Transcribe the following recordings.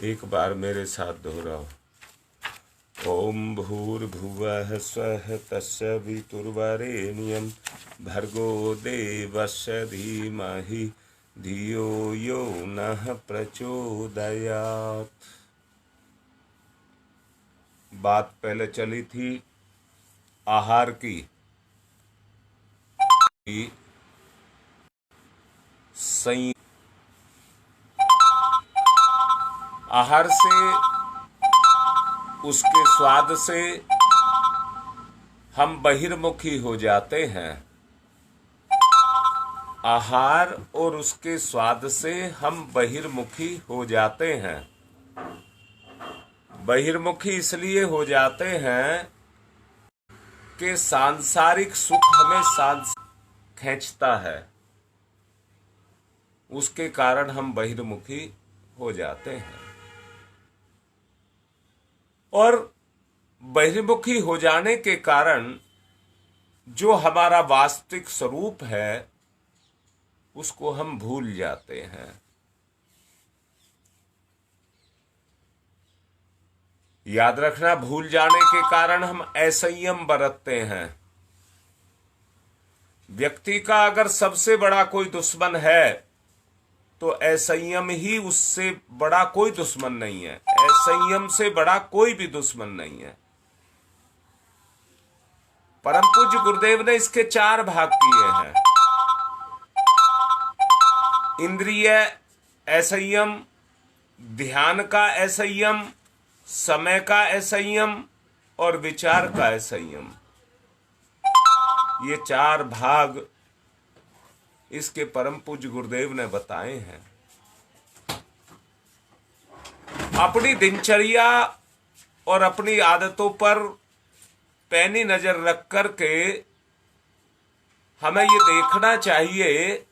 एक बार मेरे साथ दोहराओ। ओम भूर्भुवः स्वः तस्य वितुर्वरेण्यं भर्गो देवस्य धीमहि धियो यो नः प्रचोदयात्। बात पहले चली थी आहार की। आहार से, उसके स्वाद से हम बहिर्मुखी हो जाते हैं। आहार और उसके स्वाद से हम बहिर्मुखी हो जाते हैं। बहिर्मुखी इसलिए हो जाते हैं कि सांसारिक सुख हमें खींचता है, उसके कारण हम बहिर्मुखी हो जाते हैं। और बहिर्मुखी हो जाने के कारण जो हमारा वास्तविक स्वरूप है उसको हम भूल जाते हैं। याद रखना, भूल जाने के कारण हम असंयम बरतते हैं। व्यक्ति का अगर सबसे बड़ा कोई दुश्मन है तो असंयम ही उससे बड़ा कोई दुश्मन नहीं है। असंयम से बड़ा कोई भी दुश्मन नहीं है। परम पूज्य गुरुदेव ने इसके 4 भाग किए हैं। इंद्रिय असंयम, ध्यान का असंयम, समय का असंयम और विचार का असंयम। ये 4 भाग इसके परम पूज्य गुरुदेव ने बताए हैं। अपनी दिनचर्या और अपनी आदतों पर पैनी नजर रख करके हमें ये देखना चाहिए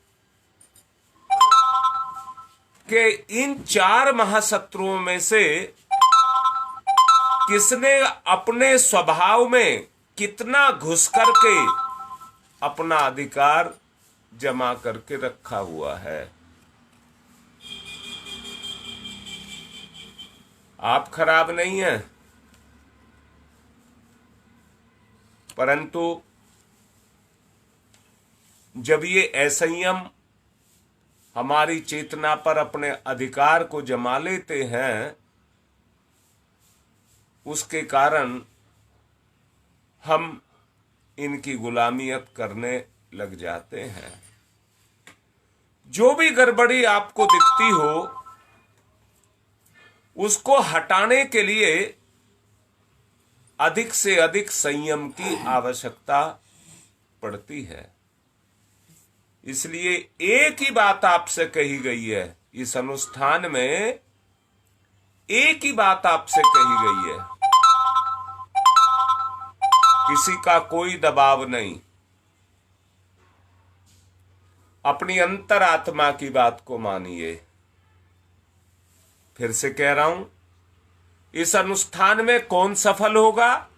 कि इन 4 महाशत्रुओं में से किसने अपने स्वभाव में कितना घुस करके अपना अधिकार जमा करके रखा हुआ है। आप खराब नहीं हैं, परंतु जब ये असंयम हमारी चेतना पर अपने अधिकार को जमा लेते हैं, उसके कारण हम इनकी गुलामियत करने लग जाते हैं। जो भी गड़बड़ी आपको दिखती हो उसको हटाने के लिए अधिक से अधिक संयम की आवश्यकता पड़ती है। इसलिए एक ही बात आपसे कही गई है इस अनुष्ठान में, एक ही बात आपसे कही गई है। किसी का कोई दबाव नहीं, अपनी अंतरात्मा की बात को मानिए। फिर से कह रहा हूं, इस अनुष्ठान में कौन सफल होगा?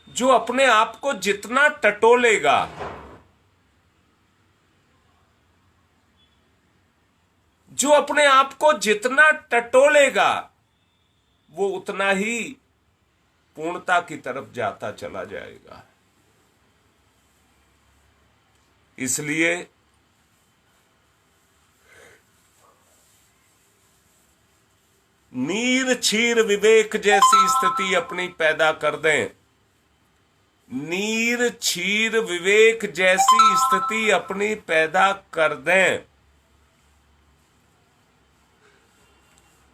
जो अपने आप को जितना टटोलेगा, जो अपने आप को जितना टटोलेगा वो उतना ही पूर्णता की तरफ जाता चला जाएगा। इसलिए नीर क्षीर विवेक जैसी स्थिति अपनी पैदा कर दें। नीर क्षीर विवेक जैसी स्थिति अपनी पैदा कर दें।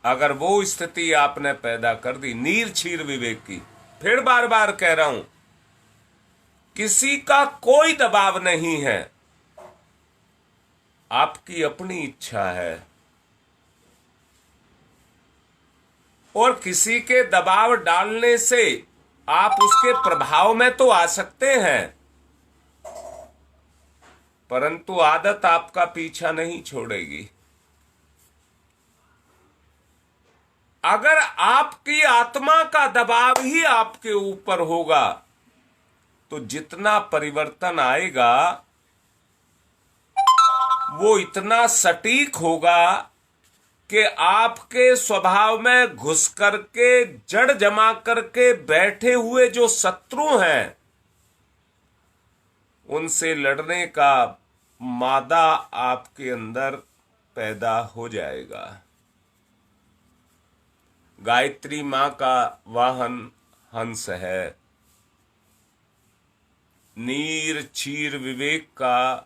अगर वो स्थिति आपने पैदा कर दी नीर क्षीर विवेक की, फिर बार बार कह रहा हूं, किसी का कोई दबाव नहीं है, आपकी अपनी इच्छा है। और किसी के दबाव डालने से आप उसके प्रभाव में तो आ सकते हैं, परंतु आदत आपका पीछा नहीं छोड़ेगी। अगर आपकी आत्मा का दबाव ही आपके ऊपर होगा तो जितना परिवर्तन आएगा वो इतना सटीक होगा कि आपके स्वभाव में घुस करके जड़ जमा करके बैठे हुए जो शत्रु हैं, उनसे लड़ने का मादा आपके अंदर पैदा हो जाएगा। गायत्री मां का वाहन हंस है। नीर क्षीर विवेक का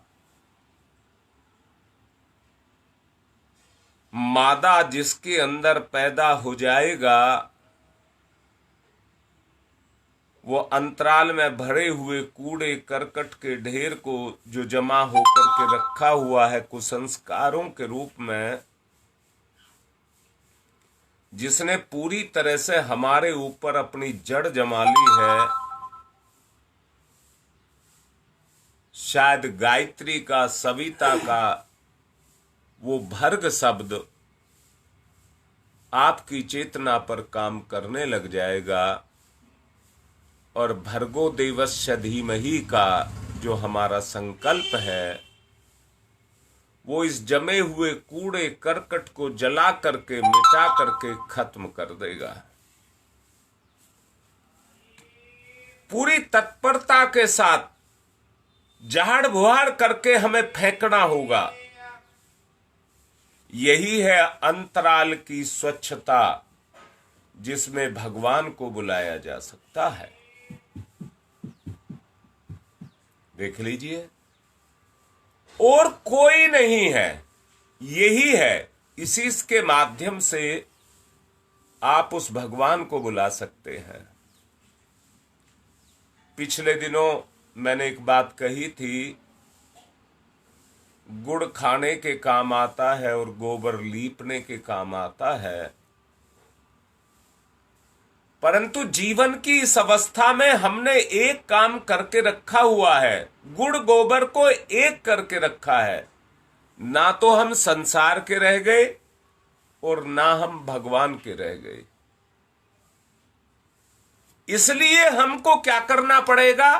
मादा जिसके अंदर पैदा हो जाएगा, वो अंतराल में भरे हुए कूड़े करकट के ढेर को जो जमा होकर के रखा हुआ है कुसंस्कारों के रूप में, जिसने पूरी तरह से हमारे ऊपर अपनी जड़ जमा ली है, शायद गायत्री का, सविता का वो भर्ग शब्द आपकी चेतना पर काम करने लग जाएगा, और भर्गो देवस्य धीमहि का जो हमारा संकल्प है, वो इस जमे हुए कूड़े करकट को जला करके, मिटा करके खत्म कर देगा। पूरी तत्परता के साथ झाड़ बुहाड़ करके हमें फेंकना होगा। यही है अंतराल की स्वच्छता, जिसमें भगवान को बुलाया जा सकता है। देख लीजिए, और कोई नहीं है, यही है। इसी के माध्यम से आप उस भगवान को बुला सकते हैं। पिछले दिनों मैंने एक बात कही थी, गुड़ खाने के काम आता है और गोबर लीपने के काम आता है, परंतु जीवन की इस अवस्था में हमने एक काम करके रखा हुआ है, गुड़ गोबर को एक करके रखा है। ना तो हम संसार के रह गए और ना हम भगवान के रह गए। इसलिए हमको क्या करना पड़ेगा?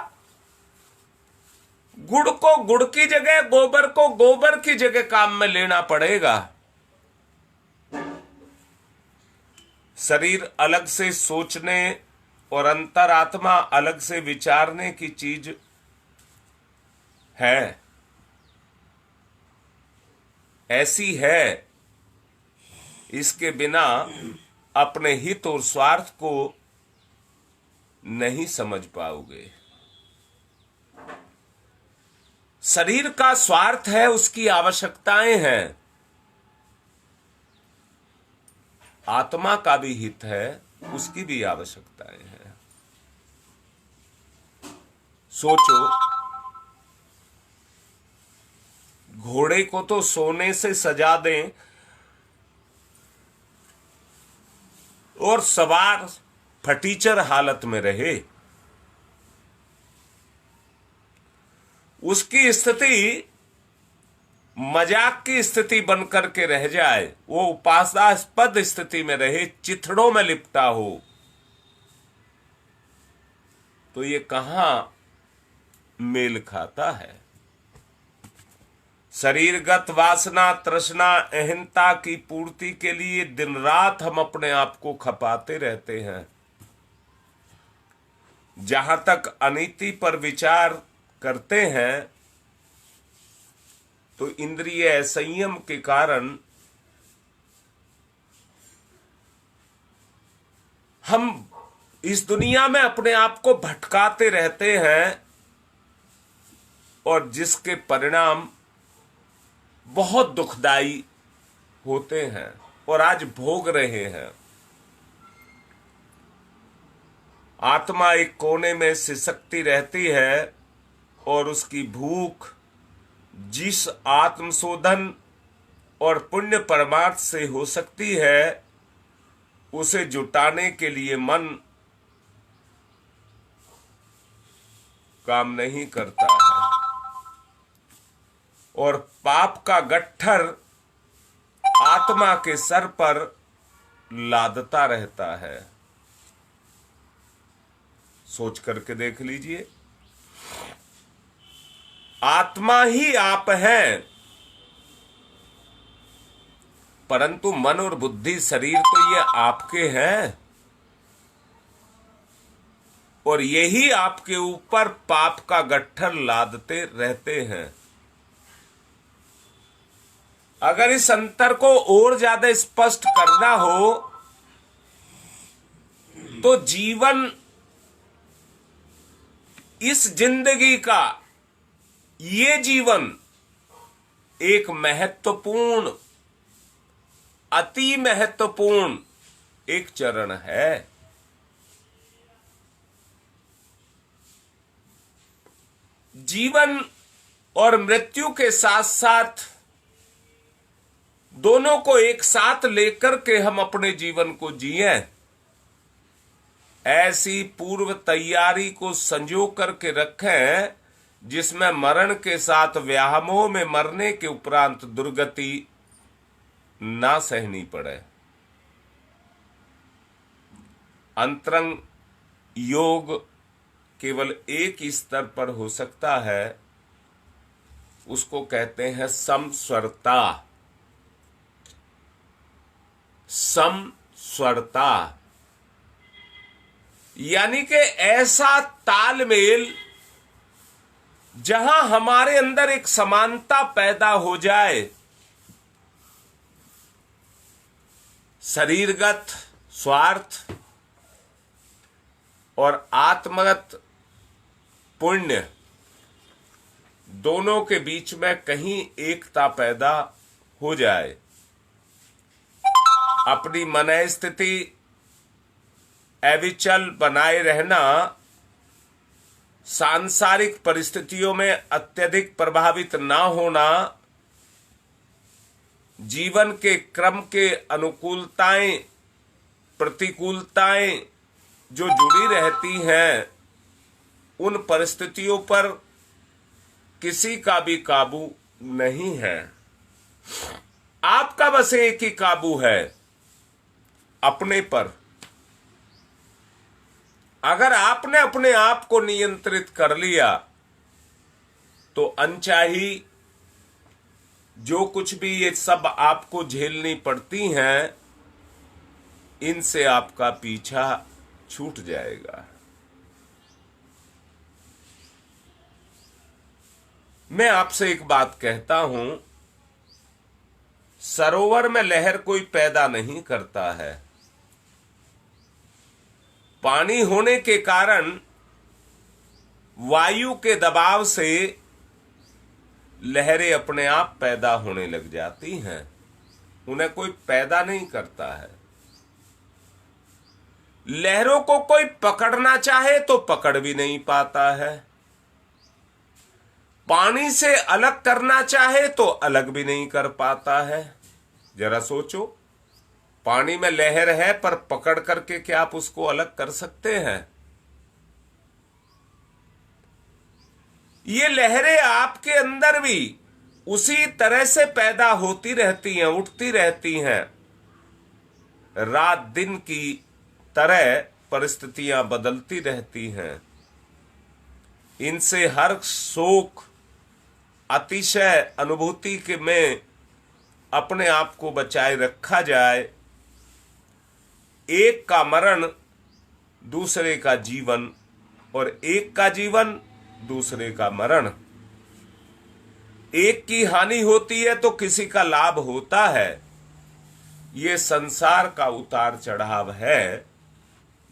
गुड़ को गुड़ की जगह, गोबर को गोबर की जगह काम में लेना पड़ेगा। शरीर अलग से सोचने और अंतरात्मा अलग से विचारने की चीज है, ऐसी है। इसके बिना अपने हित और स्वार्थ को नहीं समझ पाओगे। शरीर का स्वार्थ है, उसकी आवश्यकताएं हैं। आत्मा का भी हित है, उसकी भी आवश्यकताएं हैं। सोचो, घोड़े को तो सोने से सजा दें और सवार फटीचर हालत में रहे, उसकी स्थिति मजाक की स्थिति बनकर के रह जाए, वो उपासास्पद स्थिति में रहे, चिथड़ों में लिपटा हो, तो ये कहां मेल खाता है? शरीरगत वासना, तृष्णा, अहंता की पूर्ति के लिए दिन रात हम अपने आप को खपाते रहते हैं। जहां तक अनीति पर विचार करते हैं, तो इंद्रिय संयम के कारण हम इस दुनिया में अपने आप को भटकाते रहते हैं, और जिसके परिणाम बहुत दुखदाई होते हैं और आज भोग रहे हैं। आत्मा एक कोने में सिसकती रहती है, और उसकी भूख जिस आत्मशोधन और पुण्य परमार्थ से हो सकती है, उसे जुटाने के लिए मन काम नहीं करता है, और पाप का गट्ठर आत्मा के सर पर लादता रहता है। सोच करके देख लीजिए, आत्मा ही आप हैं, परंतु मन और बुद्धि शरीर तो ये आपके हैं, और यही आपके ऊपर पाप का गट्ठर लादते रहते हैं। अगर इस अंतर को और ज्यादा स्पष्ट करना हो तो जीवन, इस जिंदगी का ये जीवन एक महत्वपूर्ण, अति महत्वपूर्ण एक चरण है। जीवन और मृत्यु के साथ साथ दोनों को एक साथ लेकर के हम अपने जीवन को जिएं, ऐसी पूर्व तैयारी को संजो करके रखें जिसमें मरण के साथ व्यामोह में मरने के उपरांत दुर्गति ना सहनी पड़े। अंतरंग योग केवल एक स्तर पर हो सकता है, उसको कहते हैं समस्वरता। समस्वरता यानी कि ऐसा तालमेल जहां हमारे अंदर एक समानता पैदा हो जाए, शरीरगत स्वार्थ और आत्मगत पुण्य दोनों के बीच में कहीं एकता पैदा हो जाए। अपनी मन स्थिति अविचल बनाए रहना, सांसारिक परिस्थितियों में अत्यधिक प्रभावित ना होना, जीवन के क्रम के अनुकूलताएं प्रतिकूलताएं जो जुड़ी रहती हैं, उन परिस्थितियों पर किसी का भी काबू नहीं है। आपका बस एक ही काबू है, अपने पर। अगर आपने अपने आप को नियंत्रित कर लिया तो अनचाही जो कुछ भी ये सब आपको झेलनी पड़ती हैं, इनसे आपका पीछा छूट जाएगा। मैं आपसे एक बात कहता हूं, सरोवर में लहर कोई पैदा नहीं करता है। पानी होने के कारण वायु के दबाव से लहरें अपने आप पैदा होने लग जाती हैं, उन्हें कोई पैदा नहीं करता है। लहरों को कोई पकड़ना चाहे तो पकड़ भी नहीं पाता है, पानी से अलग करना चाहे तो अलग भी नहीं कर पाता है। जरा सोचो, पानी में लहर है पर पकड़ करके क्या आप उसको अलग कर सकते हैं? ये लहरें आपके अंदर भी उसी तरह से पैदा होती रहती हैं, उठती रहती हैं। रात दिन की तरह परिस्थितियां बदलती रहती हैं। इनसे हर शोक अतिशय अनुभूति के में अपने आप को बचाए रखा जाए। एक का मरण दूसरे का जीवन, और एक का जीवन दूसरे का मरण। एक की हानि होती है तो किसी का लाभ होता है। ये संसार का उतार चढ़ाव है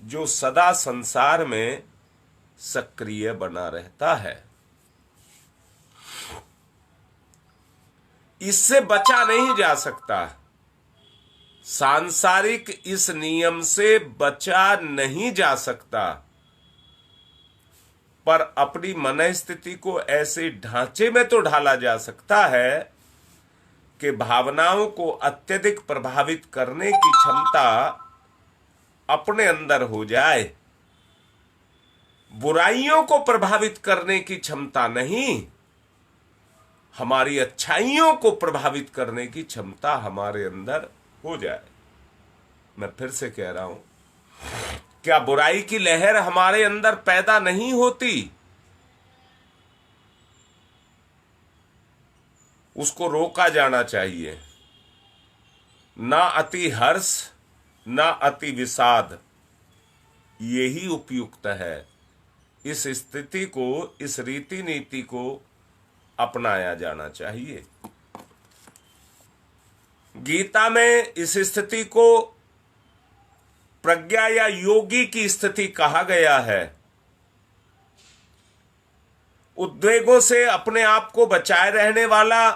जो सदा संसार में सक्रिय बना रहता है। इससे बचा नहीं जा सकता। सांसारिक इस नियम से बचा नहीं जा सकता, पर अपनी मन स्थिति को ऐसे ढांचे में तो ढाला जा सकता है कि भावनाओं को अत्यधिक प्रभावित करने की क्षमता अपने अंदर हो जाए। बुराइयों को प्रभावित करने की क्षमता नहीं, हमारी अच्छाइयों को प्रभावित करने की क्षमता हमारे अंदर हो जाए। मैं फिर से कह रहा हूं, क्या बुराई की लहर हमारे अंदर पैदा नहीं होती? उसको रोका जाना चाहिए। ना अति हर्ष ना अति विषाद, यही उपयुक्त है। इस स्थिति को, इस रीति नीति को अपनाया जाना चाहिए। गीता में इस स्थिति को प्रज्ञा या योगी की स्थिति कहा गया है। उद्वेगों से अपने आप को बचाए रहने वाला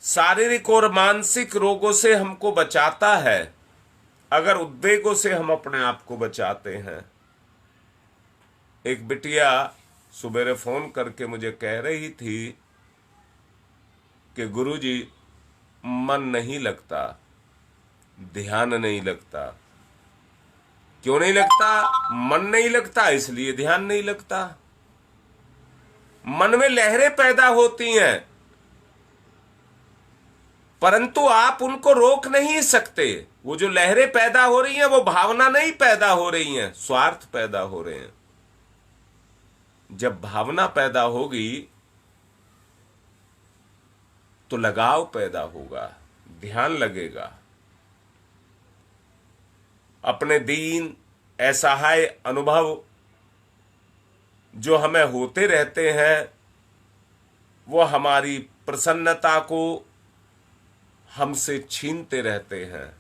शारीरिक और मानसिक रोगों से हमको बचाता है, अगर उद्वेगों से हम अपने आप को बचाते हैं। एक बिटिया सुबेरे फोन करके मुझे कह रही थी कि गुरुजी मन नहीं लगता, ध्यान नहीं लगता। क्यों नहीं लगता? मन नहीं लगता इसलिए ध्यान नहीं लगता। मन में लहरें पैदा होती हैं, परंतु आप उनको रोक नहीं सकते। वो जो लहरें पैदा हो रही हैं वो भावना नहीं पैदा हो रही हैं, स्वार्थ पैदा हो रहे हैं। जब भावना पैदा होगी तो लगाव पैदा होगा, ध्यान लगेगा। अपने दीन असहाय अनुभव जो हमें होते रहते हैं वो हमारी प्रसन्नता को हमसे छीनते रहते हैं।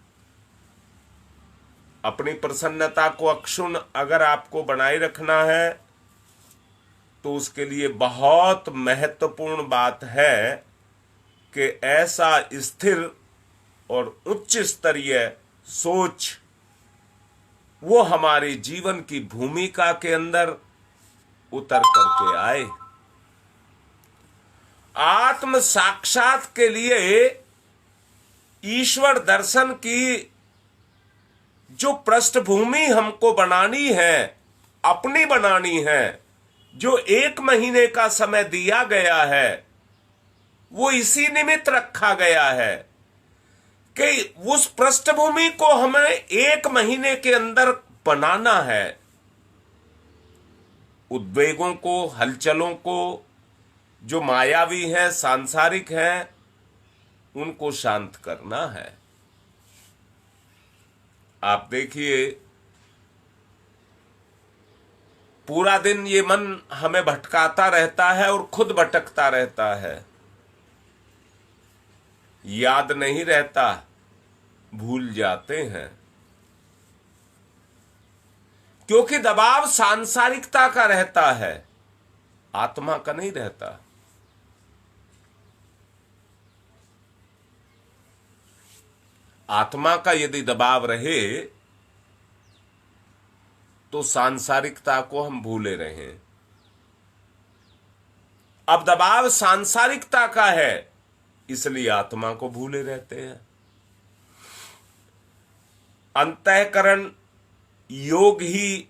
अपनी प्रसन्नता को अक्षुण्ण अगर आपको बनाए रखना है तो उसके लिए बहुत महत्वपूर्ण बात है कि ऐसा स्थिर और उच्च स्तरीय सोच वो हमारे जीवन की भूमिका के अंदर उतर करके आए। आत्म साक्षात के लिए ईश्वर दर्शन की जो पृष्ठभूमि हमको बनानी है, अपनी बनानी है, जो 1 महीने का समय दिया गया है, वो इसी निमित्त रखा गया है कि उस पृष्ठभूमि को हमें 1 महीने के अंदर बनाना है। उद्वेगों को, हलचलों को, जो मायावी हैं, सांसारिक हैं, उनको शांत करना है। आप देखिए पूरा दिन ये मन हमें भटकाता रहता है और खुद भटकता रहता है। याद नहीं रहता, भूल जाते हैं, क्योंकि दबाव सांसारिकता का रहता है, आत्मा का नहीं रहता। आत्मा का यदि दबाव रहे तो सांसारिकता को हम भूले रहे। अब दबाव सांसारिकता का है इसलिए आत्मा को भूले रहते हैं। अंतःकरण योग ही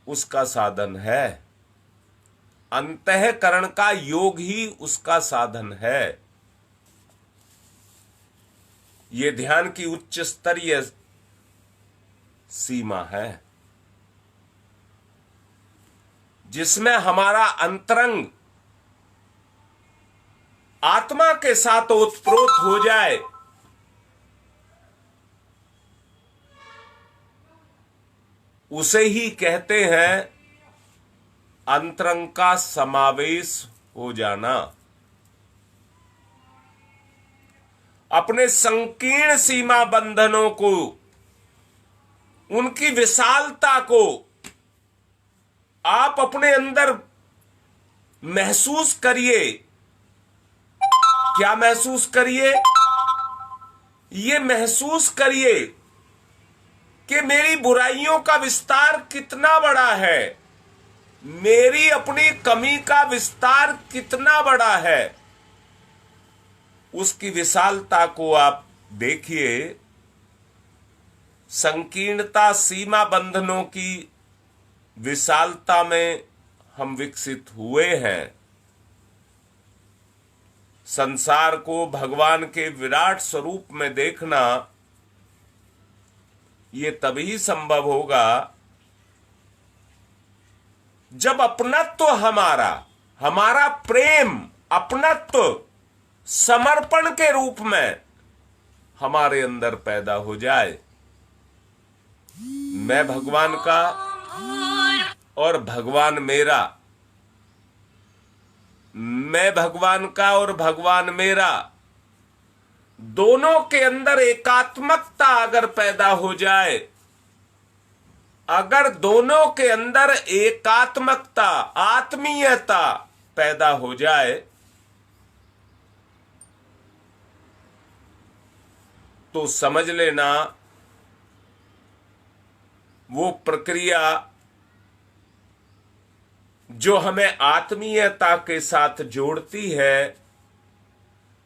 उसका साधन है, अंतःकरण का योग ही उसका साधन है। ये ध्यान की उच्च स्तरीय सीमा है जिसमें हमारा अंतरंग आत्मा के साथ ओतप्रोत हो जाए। उसे ही कहते हैं अंतरंग का समावेश हो जाना। अपने संकीर्ण सीमा बंधनों को, उनकी विशालता को आप अपने अंदर महसूस करिए। क्या महसूस करिए? ये महसूस करिए कि मेरी बुराइयों का विस्तार कितना बड़ा है, मेरी अपनी कमी का विस्तार कितना बड़ा है। उसकी विशालता को आप देखिए। संकीर्णता, सीमा बंधनों की विशालता में हम विकसित हुए हैं। संसार को भगवान के विराट स्वरूप में देखना ये तभी संभव होगा जब अपनत्व हमारा प्रेम, अपनत्व समर्पण के रूप में हमारे अंदर पैदा हो जाए। मैं भगवान का और भगवान मेरा, मैं भगवान का और भगवान मेरा, दोनों के अंदर एकात्मकता अगर पैदा हो जाए, अगर दोनों के अंदर एकात्मकता, आत्मीयता पैदा हो जाए, तो समझ लेना वो प्रक्रिया जो हमें आत्मीयता के साथ जोड़ती है,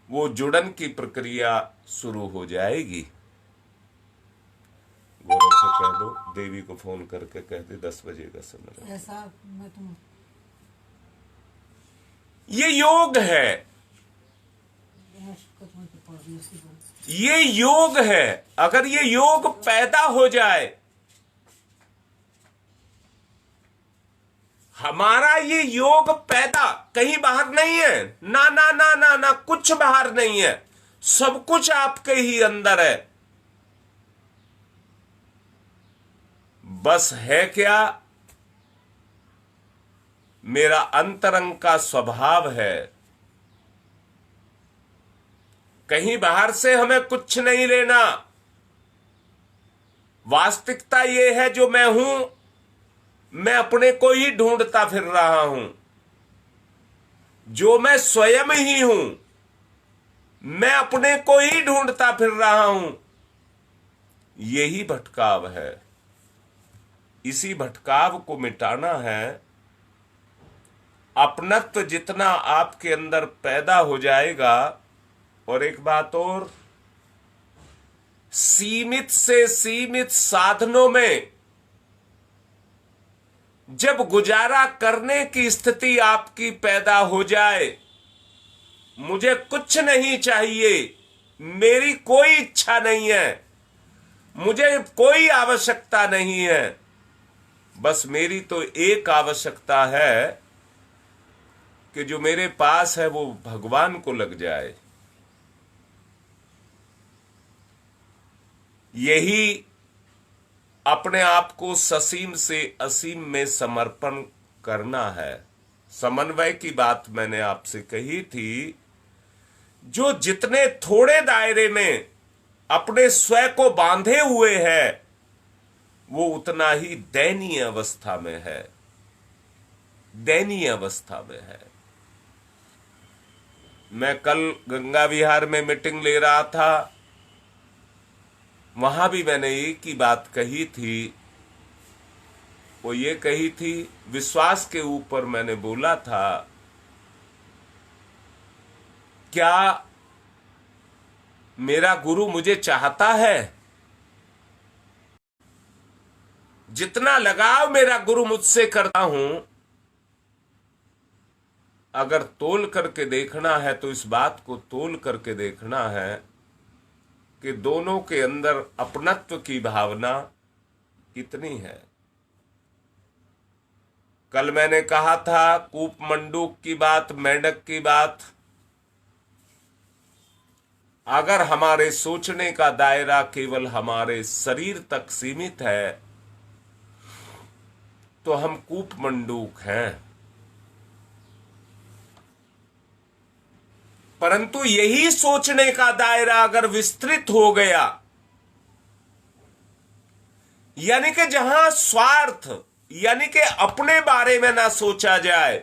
वो जुड़न की प्रक्रिया शुरू हो जाएगी। गौरव से कह दो, देवी को फोन करके कह दे 10 बजे का समय। ऐसा मैं तुम ये योग है, ये योग है। अगर ये योग पैदा हो जाए, हमारा ये योग पैदा कहीं बाहर नहीं है, ना ना ना ना ना, कुछ बाहर नहीं है, सब कुछ आपके ही अंदर है। बस है क्या, मेरा अंतरंग का स्वभाव है। कहीं बाहर से हमें कुछ नहीं लेना। वास्तविकता यह है, जो मैं हूं, मैं अपने को ही ढूंढता फिर रहा हूं। जो मैं स्वयं ही हूं, मैं अपने को ही ढूंढता फिर रहा हूं। यही भटकाव है। इसी भटकाव को मिटाना है। अपनत्व जितना आपके अंदर पैदा हो जाएगा, और एक बात और, सीमित से सीमित साधनों में जब गुजारा करने की स्थिति आपकी पैदा हो जाए, मुझे कुछ नहीं चाहिए, मेरी कोई इच्छा नहीं है, मुझे कोई आवश्यकता नहीं है, बस मेरी तो एक आवश्यकता है कि जो मेरे पास है वो भगवान को लग जाए। यही अपने आप को ससीम से असीम में समर्पण करना है। समन्वय की बात मैंने आपसे कही थी। जो जितने थोड़े दायरे में अपने स्वयं को बांधे हुए है, वो उतना ही दयनीय अवस्था में है, दयनीय अवस्था में है। मैं कल गंगा विहार में मीटिंग ले रहा था, वहां भी मैंने एक ही बात कही थी। वो ये कही थी, विश्वास के ऊपर मैंने बोला था, क्या मेरा गुरु मुझे चाहता है? जितना लगाव मेरा गुरु मुझसे करता हूं, अगर तोल करके देखना है तो इस बात को तोल करके देखना है कि दोनों के अंदर अपनत्व की भावना कितनी है। कल मैंने कहा था कूप मंडूक की बात, मेंढक की बात। अगर हमारे सोचने का दायरा केवल हमारे शरीर तक सीमित है, तो हम कूप मंडूक हैं। परंतु यही सोचने का दायरा अगर विस्तृत हो गया, यानी कि जहां स्वार्थ, यानी कि अपने बारे में ना सोचा जाए,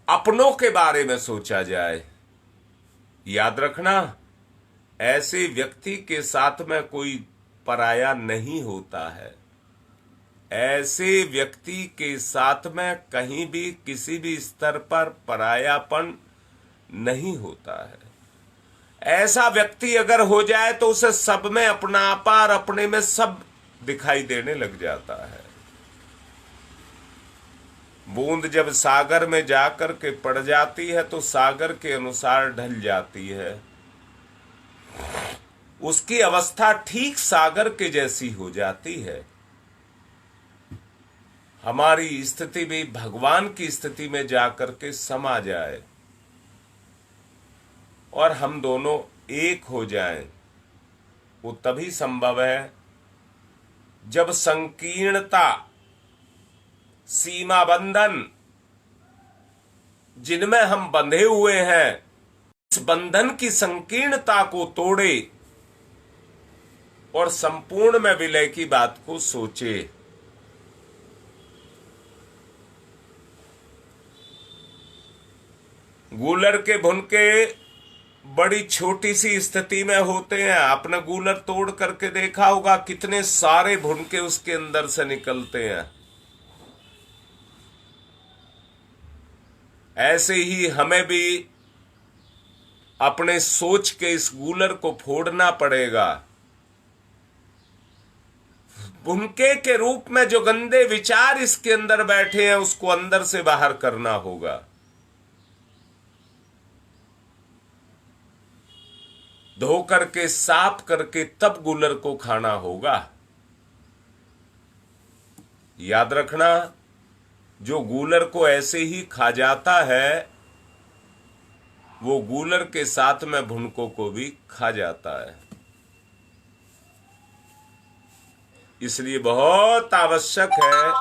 अपनों के बारे में सोचा जाए। याद रखना, ऐसे व्यक्ति के साथ में कोई पराया नहीं होता है। ऐसे व्यक्ति के साथ में कहीं भी किसी भी स्तर पर परायापन नहीं होता है। ऐसा व्यक्ति अगर हो जाए तो उसे सब में अपनापा और अपने में सब दिखाई देने लग जाता है। बूंद जब सागर में जाकर के पड़ जाती है तो सागर के अनुसार ढल जाती है। उसकी अवस्था ठीक सागर के जैसी हो जाती है। हमारी स्थिति भी भगवान की स्थिति में जाकर के समा जाए, और हम दोनों एक हो जाएं, वो तभी संभव है जब संकीर्णता, सीमा बंधन जिनमें हम बंधे हुए हैं, इस बंधन की संकीर्णता को तोड़े और संपूर्ण में विलय की बात को सोचे। गूलर के भुनके बड़ी छोटी सी स्थिति में होते हैं। आपने गूलर तोड़ करके देखा होगा कितने सारे भुनके उसके अंदर से निकलते हैं। ऐसे ही हमें भी अपने सोच के इस गूलर को फोड़ना पड़ेगा। भुनके के रूप में जो गंदे विचार इसके अंदर बैठे हैं उसको अंदर से बाहर करना होगा। धो करके साफ करके तब गूलर को खाना होगा। याद रखना, जो गूलर को ऐसे ही खा जाता है वो गूलर के साथ में भुनकों को भी खा जाता है। इसलिए बहुत आवश्यक है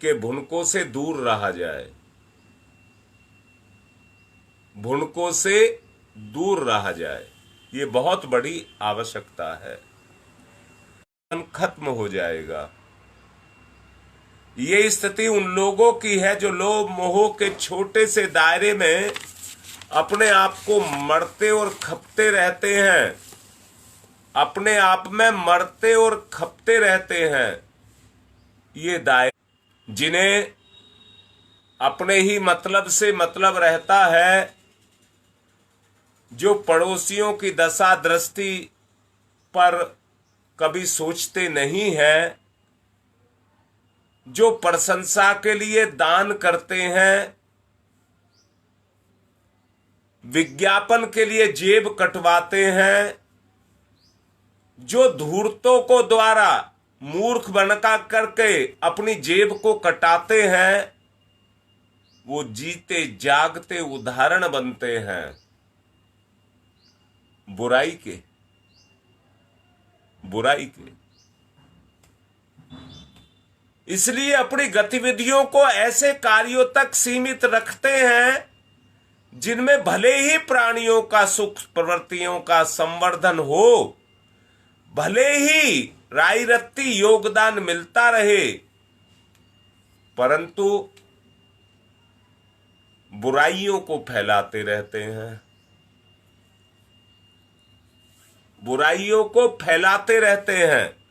कि भुनकों से दूर रहा जाए, भुनकों से दूर रहा जाए। ये बहुत बड़ी आवश्यकता है। खत्म हो जाएगा। ये स्थिति उन लोगों की है जो लोभ मोह के छोटे से दायरे में अपने आप को मरते और खपते रहते हैं, अपने आप में मरते और खपते रहते हैं। ये दायरे जिन्हें अपने ही मतलब से मतलब रहता है, जो पड़ोसियों की दशा दृष्टि पर कभी सोचते नहीं है, जो प्रशंसा के लिए दान करते हैं, विज्ञापन के लिए जेब कटवाते हैं, जो धूर्तों को द्वारा मूर्ख बनका करके अपनी जेब को कटाते हैं, वो जीते जागते उदाहरण बनते हैं बुराई के। इसलिए अपनी गतिविधियों को ऐसे कार्यों तक सीमित रखते हैं जिनमें भले ही प्राणियों का सुख प्रवृत्तियों का संवर्धन हो, भले ही राई रत्ती योगदान मिलता रहे, परंतु बुराइयों को फैलाते रहते हैं, बुराइयों को फैलाते रहते हैं।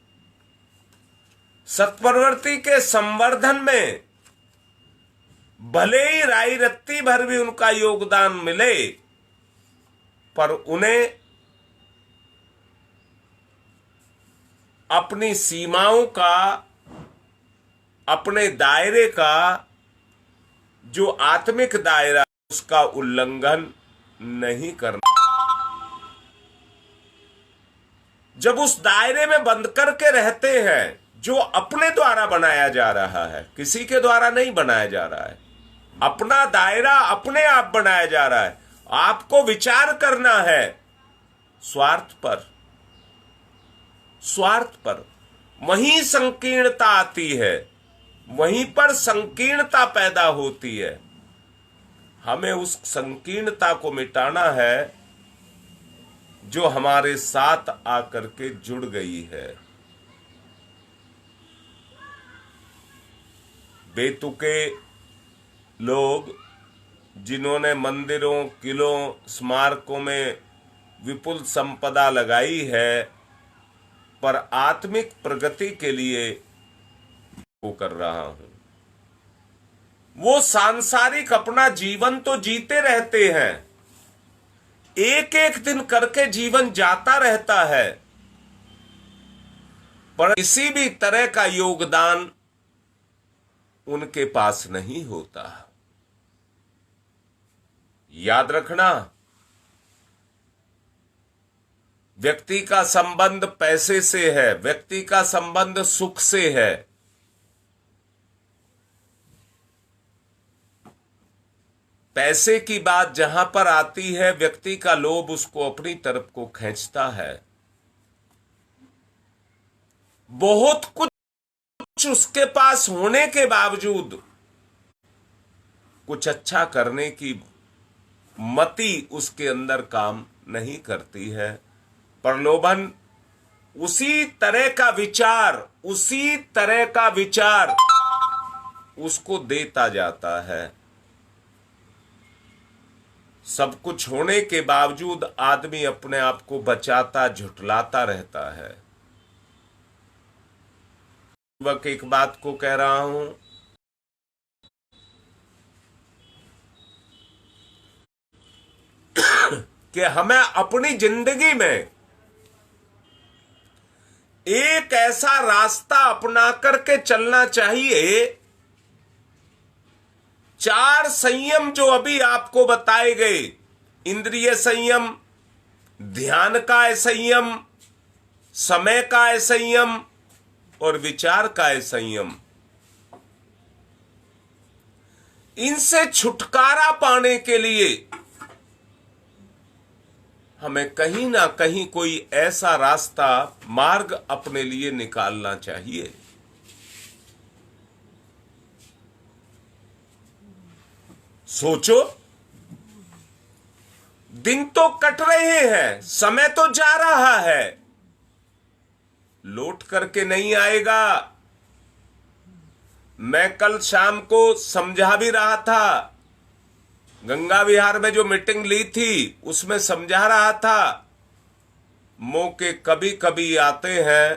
सत्प्रवृत्ति के संवर्धन में भले ही राई रत्ती भर भी उनका योगदान मिले, पर उन्हें अपनी सीमाओं का, अपने दायरे का जो आत्मिक दायरा उसका उल्लंघन नहीं करना। जब उस दायरे में बंद करके रहते हैं जो अपने द्वारा बनाया जा रहा है, किसी के द्वारा नहीं बनाया जा रहा है, अपना दायरा अपने आप बनाया जा रहा है, आपको विचार करना है स्वार्थ पर, वहीं संकीर्णता आती है, वहीं पर संकीर्णता पैदा होती है। हमें उस संकीर्णता को मिटाना है जो हमारे साथ आकर के जुड़ गई है। बेतुके लोग जिन्होंने मंदिरों, किलों, स्मारकों में विपुल संपदा लगाई है, पर आत्मिक प्रगति के लिए वो कर रहा हूं। वो सांसारिक अपना जीवन तो जीते रहते हैं, एक एक दिन करके जीवन जाता रहता है, पर किसी भी तरह का योगदान उनके पास नहीं होता। याद रखना, व्यक्ति का संबंध पैसे से है, व्यक्ति का संबंध सुख से है। पैसे की बात जहां पर आती है, व्यक्ति का लोभ उसको अपनी तरफ को खींचता है। बहुत कुछ उसके पास होने के बावजूद कुछ अच्छा करने की मति उसके अंदर काम नहीं करती है। प्रलोभन उसी तरह का विचार उसको देता जाता है। सब कुछ होने के बावजूद आदमी अपने आप को बचाता, झुठलाता रहता है। वक्त एक बात को कह रहा हूं कि हमें अपनी जिंदगी में एक ऐसा रास्ता अपना करके चलना चाहिए। 4 संयम जो अभी आपको बताए गए, इंद्रिय संयम, ध्यान का संयम, समय का संयम और विचार का संयम, इनसे छुटकारा पाने के लिए हमें कहीं ना कहीं कोई ऐसा रास्ता, मार्ग अपने लिए निकालना चाहिए। सोचो, दिन तो कट रहे हैं, समय तो जा रहा है, लौट करके नहीं आएगा। मैं कल शाम को समझा भी रहा था, गंगा विहार में जो मीटिंग ली थी उसमें समझा रहा था, मौके कभी कभी आते हैं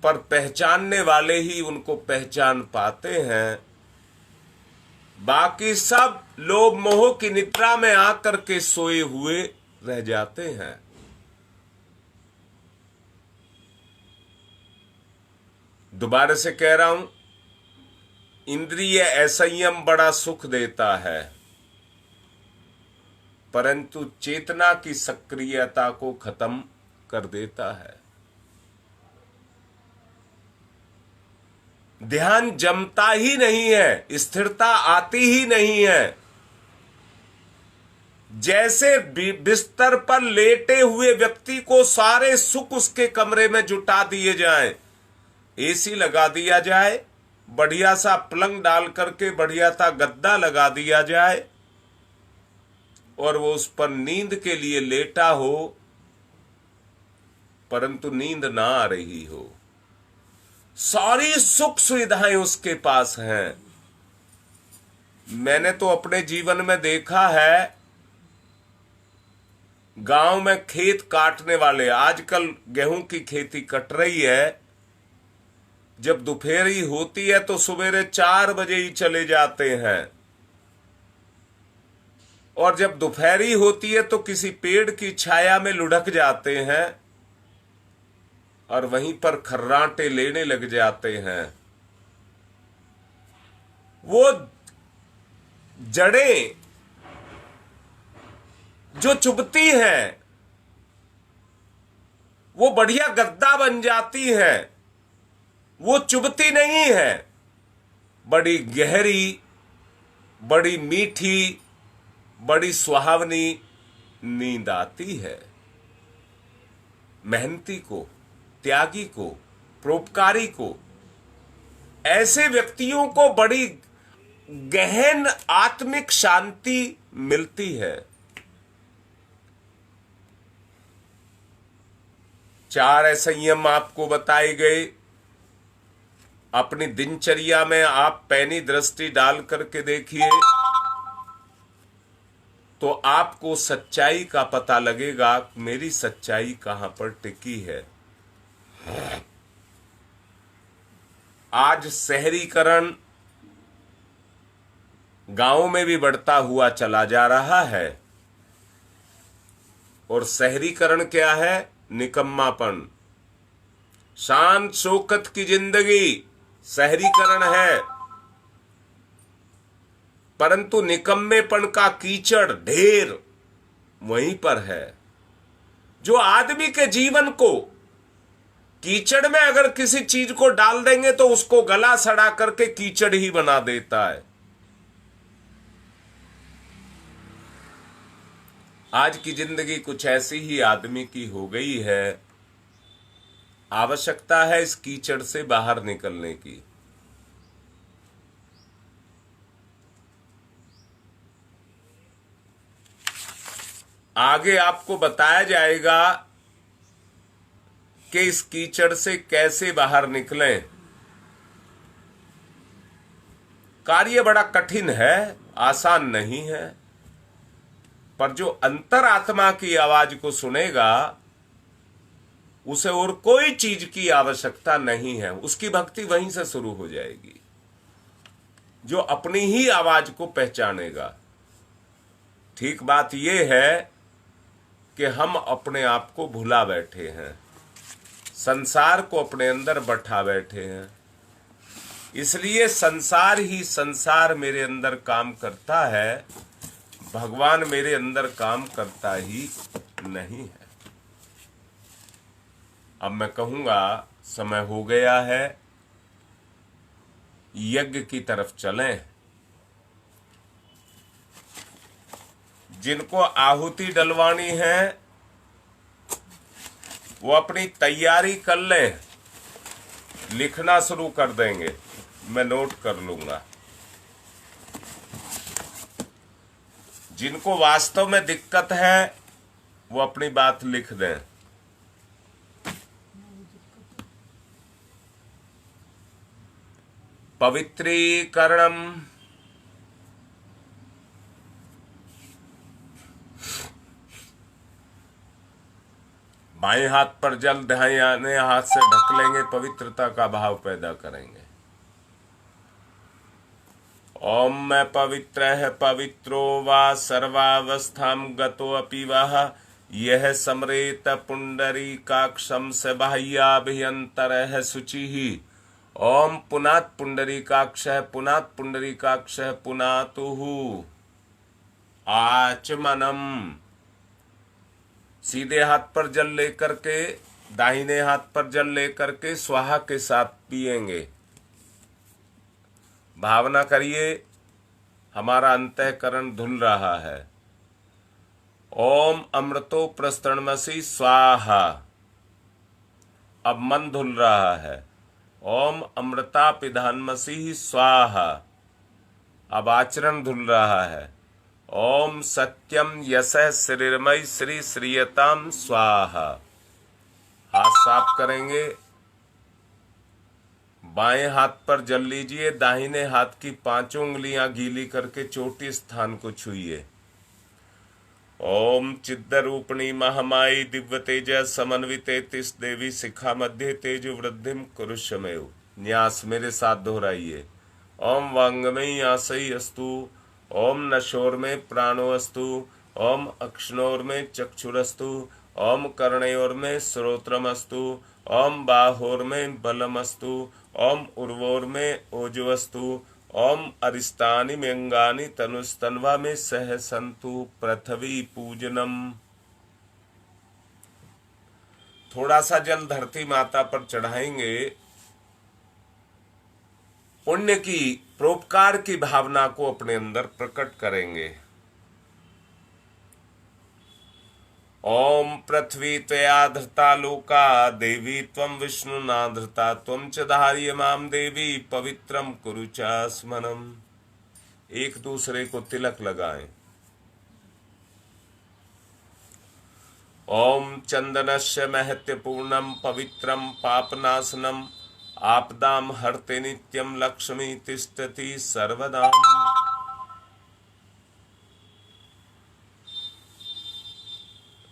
पर पहचानने वाले ही उनको पहचान पाते हैं। बाकी सब लोभ मोह की निद्रा में आकर के सोए हुए रह जाते हैं। दोबारा से कह रहा हूं, इंद्रिय असंयम बड़ा सुख देता है, परंतु चेतना की सक्रियता को खत्म कर देता है। ध्यान जमता ही नहीं है, स्थिरता आती ही नहीं है। जैसे बिस्तर पर लेटे हुए व्यक्ति को सारे सुख उसके कमरे में जुटा दिए जाएं, एसी लगा दिया जाए, बढ़िया सा पलंग डाल करके बढ़िया सा गद्दा लगा दिया जाए और वो उस पर नींद के लिए लेटा हो, परंतु नींद ना आ रही हो, सारी सुख सुविधाएं उसके पास हैं। मैंने तो अपने जीवन में देखा है, गांव में खेत काटने वाले, आजकल गेहूं की खेती कट रही है, जब दोपहरी होती है तो सवेरे 4 बजे ही चले जाते हैं, और जब दोपहरी होती है तो किसी पेड़ की छाया में लुढ़क जाते हैं और वहीं पर खर्राटे लेने लग जाते हैं। वो जड़ें जो चुभती हैं वो बढ़िया गद्दा बन जाती हैं, वो चुभती नहीं है, बड़ी गहरी, बड़ी मीठी, बड़ी सुहावनी नींद आती है। मेहनती को, त्यागी को, परोपकारी को, ऐसे व्यक्तियों को बड़ी गहन आत्मिक शांति मिलती है। 4 संयम आपको बताए गए। अपनी दिनचर्या में आप पैनी दृष्टि डाल करके देखिए तो आपको सच्चाई का पता लगेगा, मेरी सच्चाई कहां पर टिकी है। आज शहरीकरण गांव में भी बढ़ता हुआ चला जा रहा है, और शहरीकरण क्या है? निकम्मापन, शान शौकत की जिंदगी शहरीकरण है, परंतु निकम्मेपन का कीचड़ ढेर वहीं पर है। जो आदमी के जीवन को कीचड़ में अगर किसी चीज को डाल देंगे तो उसको गला सड़ा करके कीचड़ ही बना देता है। आज की जिंदगी कुछ ऐसी ही आदमी की हो गई है, आवश्यकता है इस कीचड़ से बाहर निकलने की। आगे आपको बताया जाएगा कि इस कीचड़ से कैसे बाहर निकलें। कार्य बड़ा कठिन है, आसान नहीं है, पर जो अंतरात्मा की आवाज को सुनेगा उसे और कोई चीज की आवश्यकता नहीं है, उसकी भक्ति वहीं से शुरू हो जाएगी। जो अपनी ही आवाज को पहचानेगा। ठीक बात यह है कि हम अपने आप को भुला बैठे हैं, संसार को अपने अंदर बैठा बैठे हैं, इसलिए संसार ही संसार मेरे अंदर काम करता है, भगवान मेरे अंदर काम करता ही नहीं है। अब मैं कहूंगा समय हो गया है, यज्ञ की तरफ चलें। जिनको आहुति डलवानी है वो अपनी तैयारी कर लें, लिखना शुरू कर देंगे, मैं नोट कर लूंगा। जिनको वास्तव में दिक्कत है वो अपनी बात लिख दें। पवित्रीकरणम, बाएं हाथ पर जल दाहिने हाथ से ढक लेंगे, पवित्रता का भाव पैदा करेंगे। ओम मैं पवित्र है पवित्रो वा सर्वावस्थाम गतो अपि वह यह समरेत पुंडरीकाक्षम से बाह्याभ्यंतर है शुचि ही। ओम पुनात पुंडरीकाक्ष पुनात पुंडरीकाक्ष पुनातुहु आचमनम। सीधे हाथ पर जल लेकर के दाहिने हाथ पर जल लेकर के स्वाहा के साथ पिएंगे। भावना करिए हमारा अंतःकरण धुल रहा है। ओम अमृतो प्रस्तरणमसि स्वाहा। अब मन धुल रहा है। ओम अमृता पिधानमसि स्वाहा। अब आचरण धुल रहा है। ओम सत्यम यशः श्रीर्मय श्री श्रीयताम स्वाहा। हाथ साफ करेंगे, बाएं हाथ पर जल लीजिए, दाहिने हाथ की 5 उंगलियां गीली करके चोटी स्थान को छुइए। ओम चिद्रूपिणी महामाई दिव्य तेज समन्विते तिस देवी शिखा मध्य तेज वृद्धिम कुरुष्यमेव। न्यास मेरे साथ दोहराइए। ओम वांगमयी आसई अस्तु। ओम नशोर में प्राणोअस्तु। ओम अक्षणोर में चक्षुरस्तु। ओम कर्णयोर में श्रोत्रमस्तु। ओम बाहोर में बलमस्तु। ओम उर्वोर में ओजवस्तु। ओम अरिष्टानि में अंगानि तनुस्तन्वा में सहसंतु पृथ्वी पूजनम। थोड़ा सा जल धरती माता पर चढ़ाएंगे, पुण्य की परोपकार की भावना को अपने अंदर प्रकट करेंगे। ओम पृथ्वी त्वया धृता लोका देवी त्वं विष्णुना धृता त्वं च धार्यमां देवी पवित्रम कुरु च स्मनम। एक दूसरे को तिलक लगाएं। ओम चंदनस्य महत्यपूर्णम पवित्रम पापनाशनम आपदाम हरते नित्यम लक्ष्मी तिष्ठति सर्वदाम।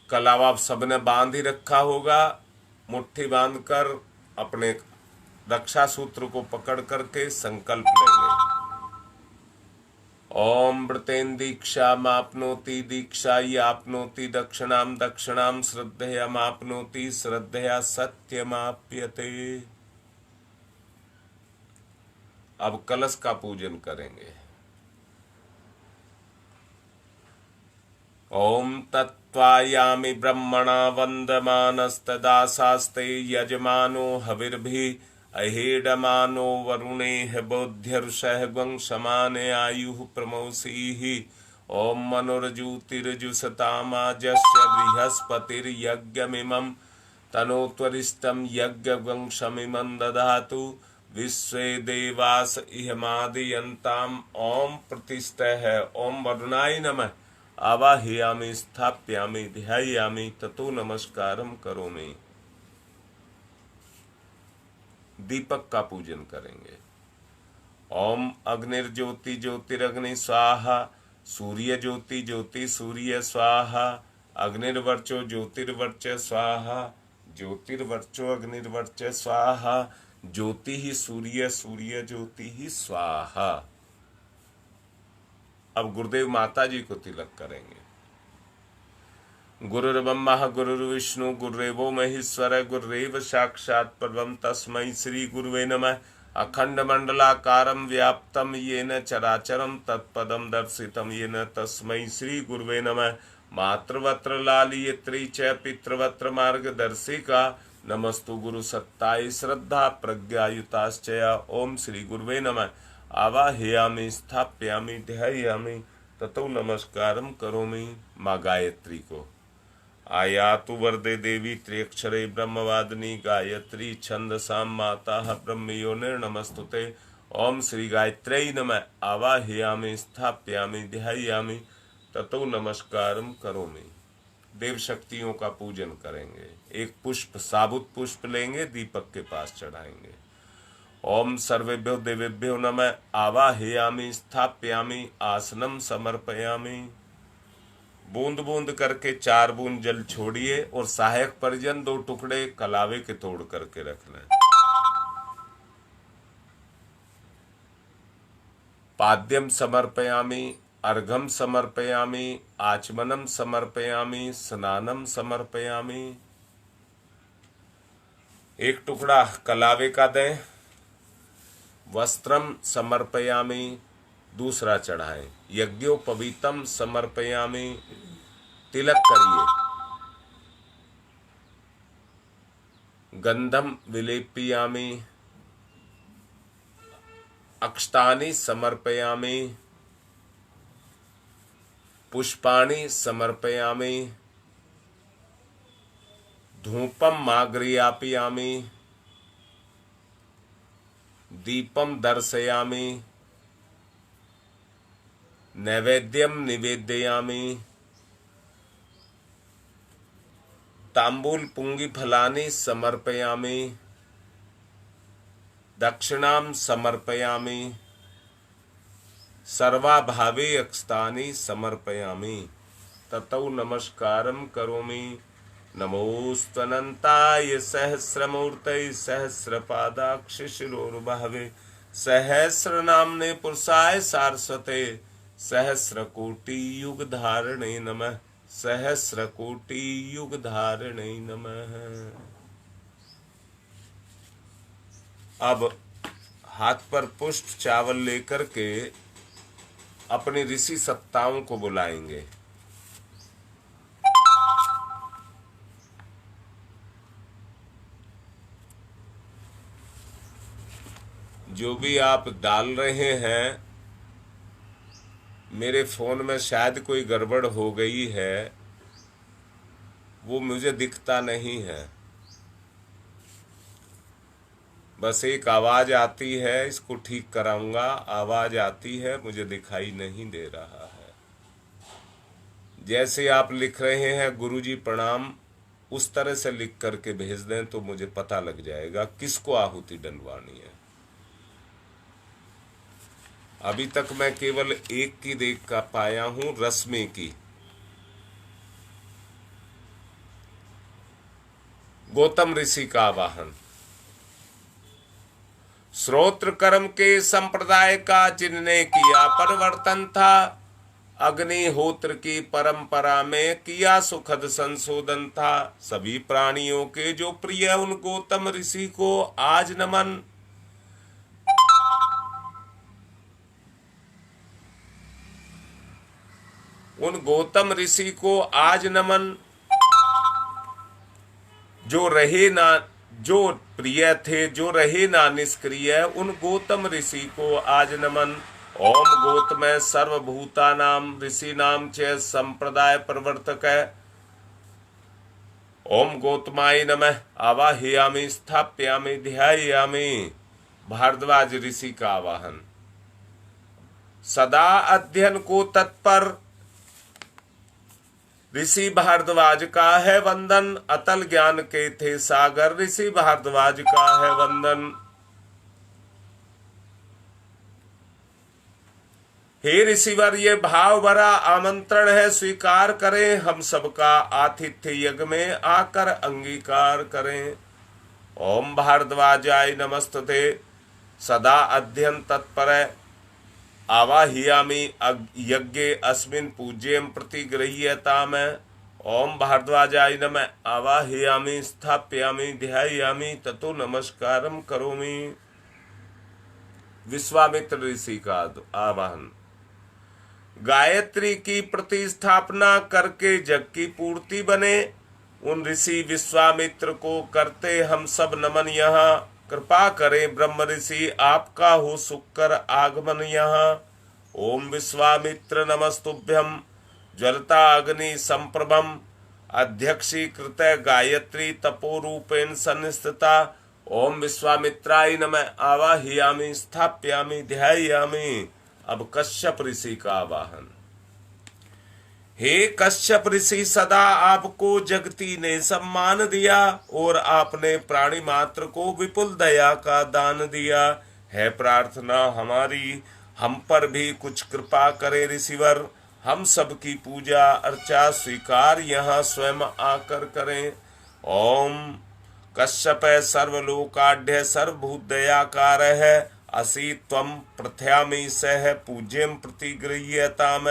कलाव आप सबने बांध ही रखा होगा, मुट्ठी बांधकर अपने रक्षा सूत्र को पकड़ करके संकल्प लेंगे। ओम व्रतेन दीक्षा मापनोति दीक्षा आपनोति दक्षिणाम दक्षिणाम श्रद्धया मापनोति श्रद्धया सत्यमाप्यते। अब कलश का पूजन करेंगे। ओम तत्त्वायामि ब्रह्मणा वन्दमानस्तदासास्ते यजमानो हविर्भि अहेडमानो वरुणेह बोध्यर्षः ग्वं समाने आयुः प्रमोसीहि। ओम मनोरज्योतिर्जुषतामाजस्य बृहस्पतिर्यज्ञमिमं तनोत्वरिष्टं यज्ञवंशमिमं दधातु विश्वे देवास इहमादयन्ताम्। ओम प्रतिष्ठा है। ओम वरुणाय नमः। आवाहयामि स्थापयामि ध्यायामि ततो नमस्कारम करोमि। दीपक का पूजन करेंगे। ओम अग्निर्ज्योति ज्योतिरग्नि स्वाहा, सूर्य ज्योति ज्योति सूर्य स्वाहा, अग्निर्वर्चो ज्योतिर्वर्च स्वाहा, ज्योतिर्वर्चो अग्निर्वर्च स्वाहा, ज्योति ही सूर्य सूर्य ज्योति ही स्वाहा। अब गुरुदेव माता जी को तिलक करेंगे। गुरुर्ब्रह्मा गुरुर्विष्णु गुरुदेवो महेश्वर गुरुरेव साक्षात् परब्रह्म तस्मै श्री गुरुवे नमः। अखंड मंडलाकारं व्याप्तं येन चराचरं तत्पदं दर्शितं येन तस्मै श्री गुरुवे नमः। मातृवत्र लालियत्री च पितृवत्र मार्गदर्शिका नमस्तु गुरु सत्ताय श्रद्धा प्रज्ञायुताश्च। ओम श्री गुरुवे नमः। आवाहयामि स्थापयामि ध्यायामि ततो नमस्कारं करोमि। माँ गायत्री को आयातु वरदे देवी त्र्यक्षरे ब्रह्मवादिनी गायत्री छंदसां माता ब्रह्मयोनिर्नमस्तुते। ओम श्री गायत्र्यै नमः। आवाहयामि स्थापयामि ध्यायामि ततो नमस्कारं करोमि। देव शक्तियों का पूजन करेंगे। एक पुष्प साबुत पुष्प लेंगे, दीपक के पास चढ़ाएंगे। ओम सर्वेभ्यो देवेभ्यो नमः। आवाहयामि स्थापयामि आसनम समर्पयामि। बूंद बूंद करके 4 बूंद जल छोड़िए और सहायक परिजन 2 टुकड़े कलावे के तोड़ करके रख लें। पाद्यम समर्पयामि, अर्घम समर्पयामि, आचमनम समर्पयामि, स्नानम समर्पयामि। एक टुकड़ा कलावे का दें। वस्त्रम समर्पयामि, दूसरा चढ़ाएं। यज्ञोपवीतम समर्पयामि, तिलक करिए। गंधम विलेपयामि, अक्षतानि समर्पयामि, पुष्पाणि समर्पयामि, धूपम माग्रियापयामि, दीपम दर्शयामि, नैवेद्यम निवेदयामि, तांबूल पुंगी फलानि समर्पयामि, दक्षिणाम समर्पयामि, सर्वाभावे अक्षतानि समर्पयामि ततौ नमस्कारं करोमि। नमोस्तनन्ताय सहस्रमूर्तये सहस्रपादाक्ष शिरोर्भवे सहस्रनाम्ने पुरुषाय सारस्वते सहस्रकोटि युग धारणे नमः। सहस्रकोटि युग धारणे नमः। अब हाथ पर पुष्प चावल लेकर के अपनी ऋषि सत्ताओं को बुलाएंगे। जो भी आप डाल रहे हैं, मेरे फोन में शायद कोई गड़बड़ हो गई है, वो मुझे दिखता नहीं है। बस एक आवाज आती है, इसको ठीक कराऊंगा। आवाज आती है, मुझे दिखाई नहीं दे रहा है। जैसे आप लिख रहे हैं गुरुजी प्रणाम, उस तरह से लिख करके भेज दें तो मुझे पता लग जाएगा किसको आहुति डलवानी है। अभी तक मैं केवल एक की देख का पाया हूं, रश्मि की। गौतम ऋषि का आवाहन। श्रोत्र कर्म के संप्रदाय का जिनने किया परिवर्तन था, अग्निहोत्र की परंपरा में किया सुखद संशोधन था। सभी प्राणियों के जो प्रिय उन गौतम ऋषि को आज नमन। उन गौतम ऋषि को आज नमन, जो रहे ना, जो प्रिय थे, जो रहे ना निष्क्रिय, उन गौतम ऋषि को आज नमन। ओम गोतमय सर्वभूतानां ऋषीणां च संप्रदाय प्रवर्तक ओम गोतमाय नमः आवाहयामि स्थापयामि ध्यायामि। भारद्वाज ऋषि का आवाहन। सदा अध्ययन को तत्पर ऋषि भारद्वाज का है वंदन। अतल ज्ञान के थे सागर ऋषि भारद्वाज का है वंदन। हे ऋषिवर, ये भाव भरा आमंत्रण है, स्वीकार करें। हम सबका आतिथ्य यज्ञ में आकर अंगीकार करें। ओम भारद्वाजाय नमस्तुते सदा अध्ययन तत्पर आवाहयामि यज्ञे अस्मिन् पूज्यं प्रतिगृह्यताम्। ओम भारद्वाजाय नमः आवाहयामि स्थापयामि ध्यायामि ततो नमस्कारं करोमि। विश्वामित्र ऋषि का आवाहन। गायत्री की प्रतिस्थापना करके जग की पूर्ति बने उन ऋषि विश्वामित्र को करते हम सब नमन। यहाँ कृपा करें ब्रह्म ऋषि, आपका हो सुकर आगमन यहाँ। ओम विश्वामित्र नमस्तुभ्यं ज्वलता अग्नि संप्रभम अध्यक्षीकृत गायत्री तपोरूपेण सन्निस्थिता। ओम विश्वामित्राय नमः आवाहयामि स्थापयामि ध्यायामि। अब कश्यप ऋषि का आवाहन। हे कश्यप ऋषि, सदा आपको जगती ने सम्मान दिया और आपने प्राणी मात्र को विपुल दया का दान दिया है। प्रार्थना हमारी हम पर भी कुछ कृपा करे ऋषिवर। हम सबकी पूजा अर्चा स्वीकार यहाँ स्वयं आकर करें। ओम कश्यप सर्वलोकाढ्य सर्वभूत दयाकार है। असि त्वं प्रथयामि सह पूज्यं प्रतिगृह्यताम्।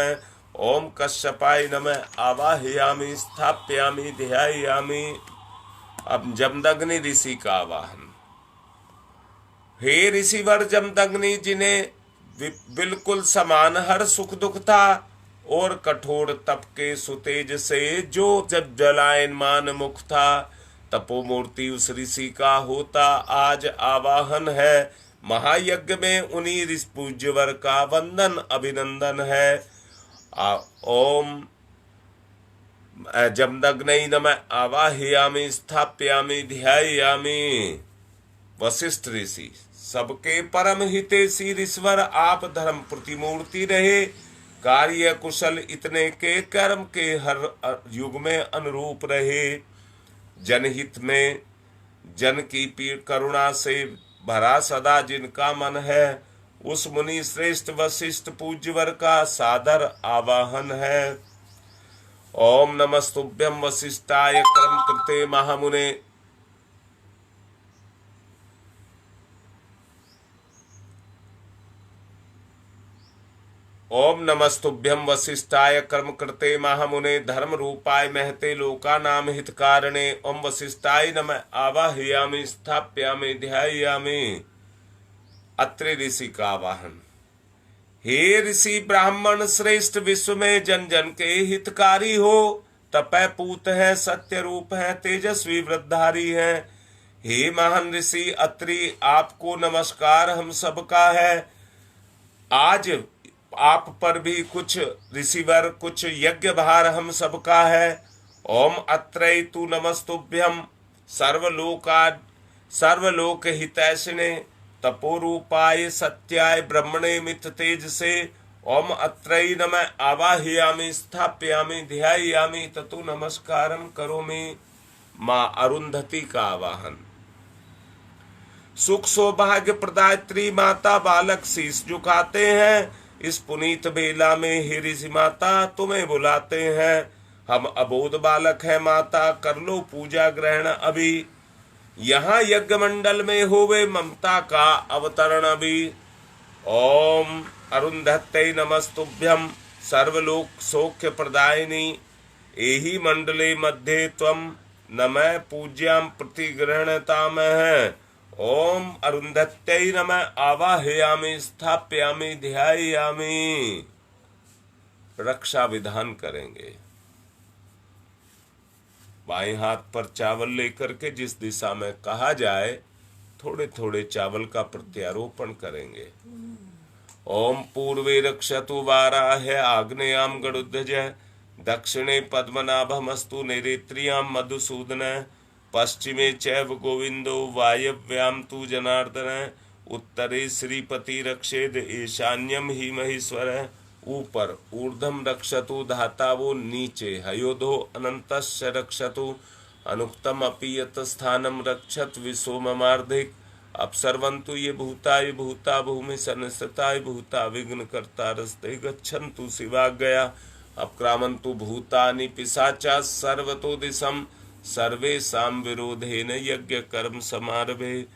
ओम कश्यपाय नमः आवाहयामि स्थापयामि ध्यायामि। अब जमदग्नि ऋषि का आवाहन। हे ऋषिवर जमदग्नि, जिन्हें बिल्कुल समान हर सुख दुख था और कठोर तप के सुतेज से जो जब जलायमान मुख था, तपोमूर्ति उस ऋषि का होता आज आवाहन है। महायज्ञ में उन्हीं ऋषि पूज्यवर का वंदन अभिनंदन है। ओम जमदग्नै नमः आवाहयामि स्थापयामि ध्यायामि। वशिष्ठ ऋषि। सबके परम हितैषी ऋषिवर, आप धर्म प्रतिमूर्ति रहे। कार्य कुशल इतने के कर्म के हर युग में अनुरूप रहे। जनहित में जन की पीड़ करुणा से भरा सदा जिनका मन है, उस मुनि श्रेष्ठ वशिष्ठ पूज्यवर का सादर आवाहन है। ओम नमस्तुभ्यं वशिष्ठाय कर्म कृते महामुने। ओम नमस्तुभ्यं वशिष्ठाय कर्म कृते महामुने धर्म रूपाय महते लोकानाम हितकारणे। ओम वशिष्ठाय नमः आवाहयामि स्थापयामि ध्यायामि। अत्रि ऋषि का आवाहन। हे ऋषि ब्राह्मण श्रेष्ठ, विश्व में जन जन के हितकारी हो। तपय पूत है, सत्य रूप है, तेजस्वी वृद्धधारी है। हे महान ऋषि अत्रि, आपको नमस्कार हम सबका है। आज आप पर भी कुछ ऋषिवर कुछ यज्ञ भार हम सबका है। ओम अत्रय तु नमस्तुभ्यं सर्वलोक हितैषिणे तपोरूपाय सत्याय ब्रह्मणे मित तेज से। ओम अत्रय नमः आवाहयामि स्थापयामि ध्यायामि ततो नमस्कारं करोमि। माँ अरुंधति का आवाहन। सुख सौभाग्य प्रदायत्री माता बालक शीश झुकाते हैं। इस पुनीत बेला में हे ऋषि माता तुम्हें बुलाते हैं। हम अबोध बालक हैं माता, कर लो पूजा ग्रहण अभी। यहाँ यज्ञ मंडल में होवे ममता का अवतरण अभी। ओम अरुंधत्यै नमस्तुभ्यं सर्वलोक सौख्य प्रदायिनी। एहि मंडले मध्ये त्वं नमः पूज्यां प्रतिगृह्णताम्। ओम अरुंधत्यै नमः आवाहयामि स्थापयामि ध्यायामि। रक्षा विधान करेंगे। बाएं हाथ पर चावल लेकर के जिस दिशा में कहा जाए थोड़े थोड़े चावल का प्रत्यारोपण करेंगे। ओम पूर्वे रक्षतु वाराह आग्नेयां गरुध्वज दक्षिणे पद्मनाभमस्तु नैऋत्यां मधुसूदन पश्चिमे चैव गोविंदो वायव्यां तु जनार्दन उत्तरे श्रीपति रक्षेद ईशान्यम ही महेश्वर। ऊपर ऊर्ध्वम रक्षतु धाता, वो नीचे हयोधो अनंतस्य रक्षतु अनुक्तम अपि यत स्थानम रक्षत विसोममार्धिक। अपसर्वन्तु ये भूता भूमि संस्थिताय भूता विघ्न कर्ता रस्ते गच्छन्तु शिवाज्ञया। अपक्रामन्तु भूतानि पिशाचा सर्वतो दिशम सर्वेषां विरोधेन यज्ञ कर्म समारभे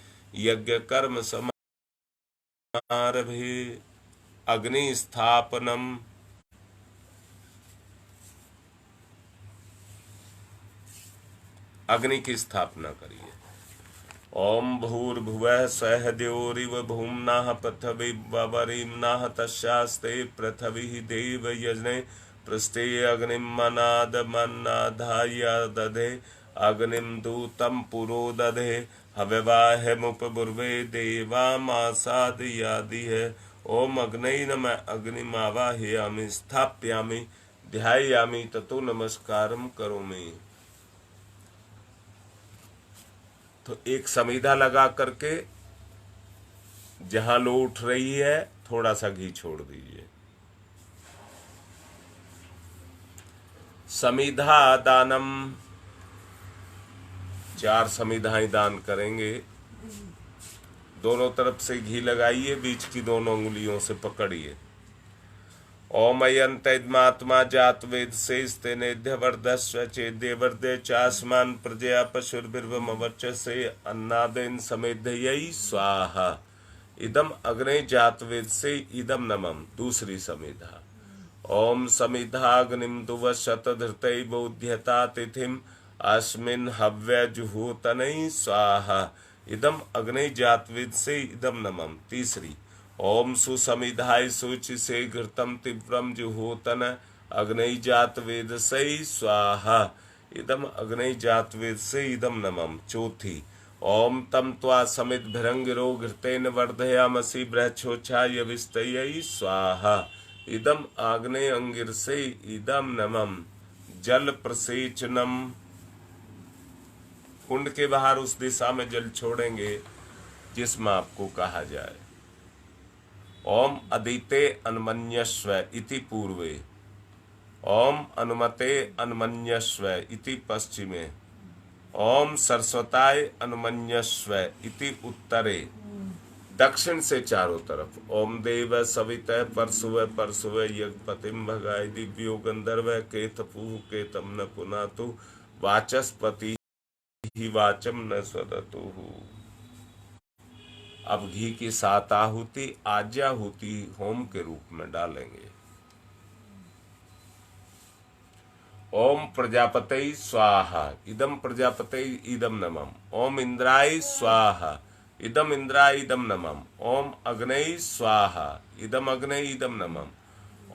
अग्नि स्थापनम। अग्नि की स्थापना करिए। ओम भूर्भुवः स्वः द्यौरिव भूम्नाः पृथिवीवरीम्नाः तस्यास्ते पृथिवी देव यजने पृष्ठे अग्निं मनादमन्नाधाय दधे अग्निं दूतं पुरो दधे हव्यवाहमुपबुर्वे देवामासादयादिह। ओम अग्नये नमः। अग्निमावाहयामि स्थापयामि ध्यायामि ततो नमस्कारं करोमि। तो एक समीधा लगा करके जहां लो उठ रही है थोड़ा सा घी छोड़ दीजिए। समीधा दानम, 4 समीधाएं दान करेंगे। दोनों तरफ से घी लगाइए, बीच की दोनों उंगलियों से पकड़िए। ओम अयंतमात्मा जात वेद से स्तेनेध्य वर्धस्व चेद्य वर्धे चास्मान प्रजया पशुर्भिर्वमवर्च से अन्नादेन समेधयी स्वाहा। इदम अग्ने जात वेद से इदम नमम। दूसरी समिधा। ओम समिधाग्निम दुवशत धृतै बोध्यता तिथिम अस्मिन् हव्य जुहूतनै स्वाहा। इदम अग्ने जात वेद से इदम नमम। तीसरी। ओम सुसमिधाय शुचि से घृतम तीव्रम जुहोतन अग्नि जात वेद से स्वाहा। इदम अग्नि जात वेद से इदम नमम। चौथी। ओम तम त्वा समित भिरंगिरो घृतेन वर्धयामसि बृहच्छोच्छाय विस्तयै स्वाहा। इदम आग्नेय अंगिर से इदम नमम। जल प्रसेचनम, कुंड के बाहर उस दिशा में जल छोड़ेंगे जिसमें आपको कहा जाए। ओम अदिते अन्मन्यस्व इति पूर्वे, ओम अनुमते अन्मन्यस्व इति पश्चिमे, ओम सरस्वताय अन्मन्यस्व इति उत्तरे। दक्षिण से चारों तरफ। ओम देव सवितः परशुव परशुव यज्ञपतिम भगाय दिव्यो गंधर्व केतपुः केतम न पुनातु वाचस्पति ही वाचम न स्वदतुः। अब घी की 7 आहुति आज्याहुति होम के रूप में डालेंगे। ओम प्रजापतये स्वाहा। इदम प्रजापतये इदम नमम। ओम इंद्राय स्वाहा। इदम इंद्राय इदम नमम। ओम अग्नये स्वाहा। इदम अग्नये इदम नमम।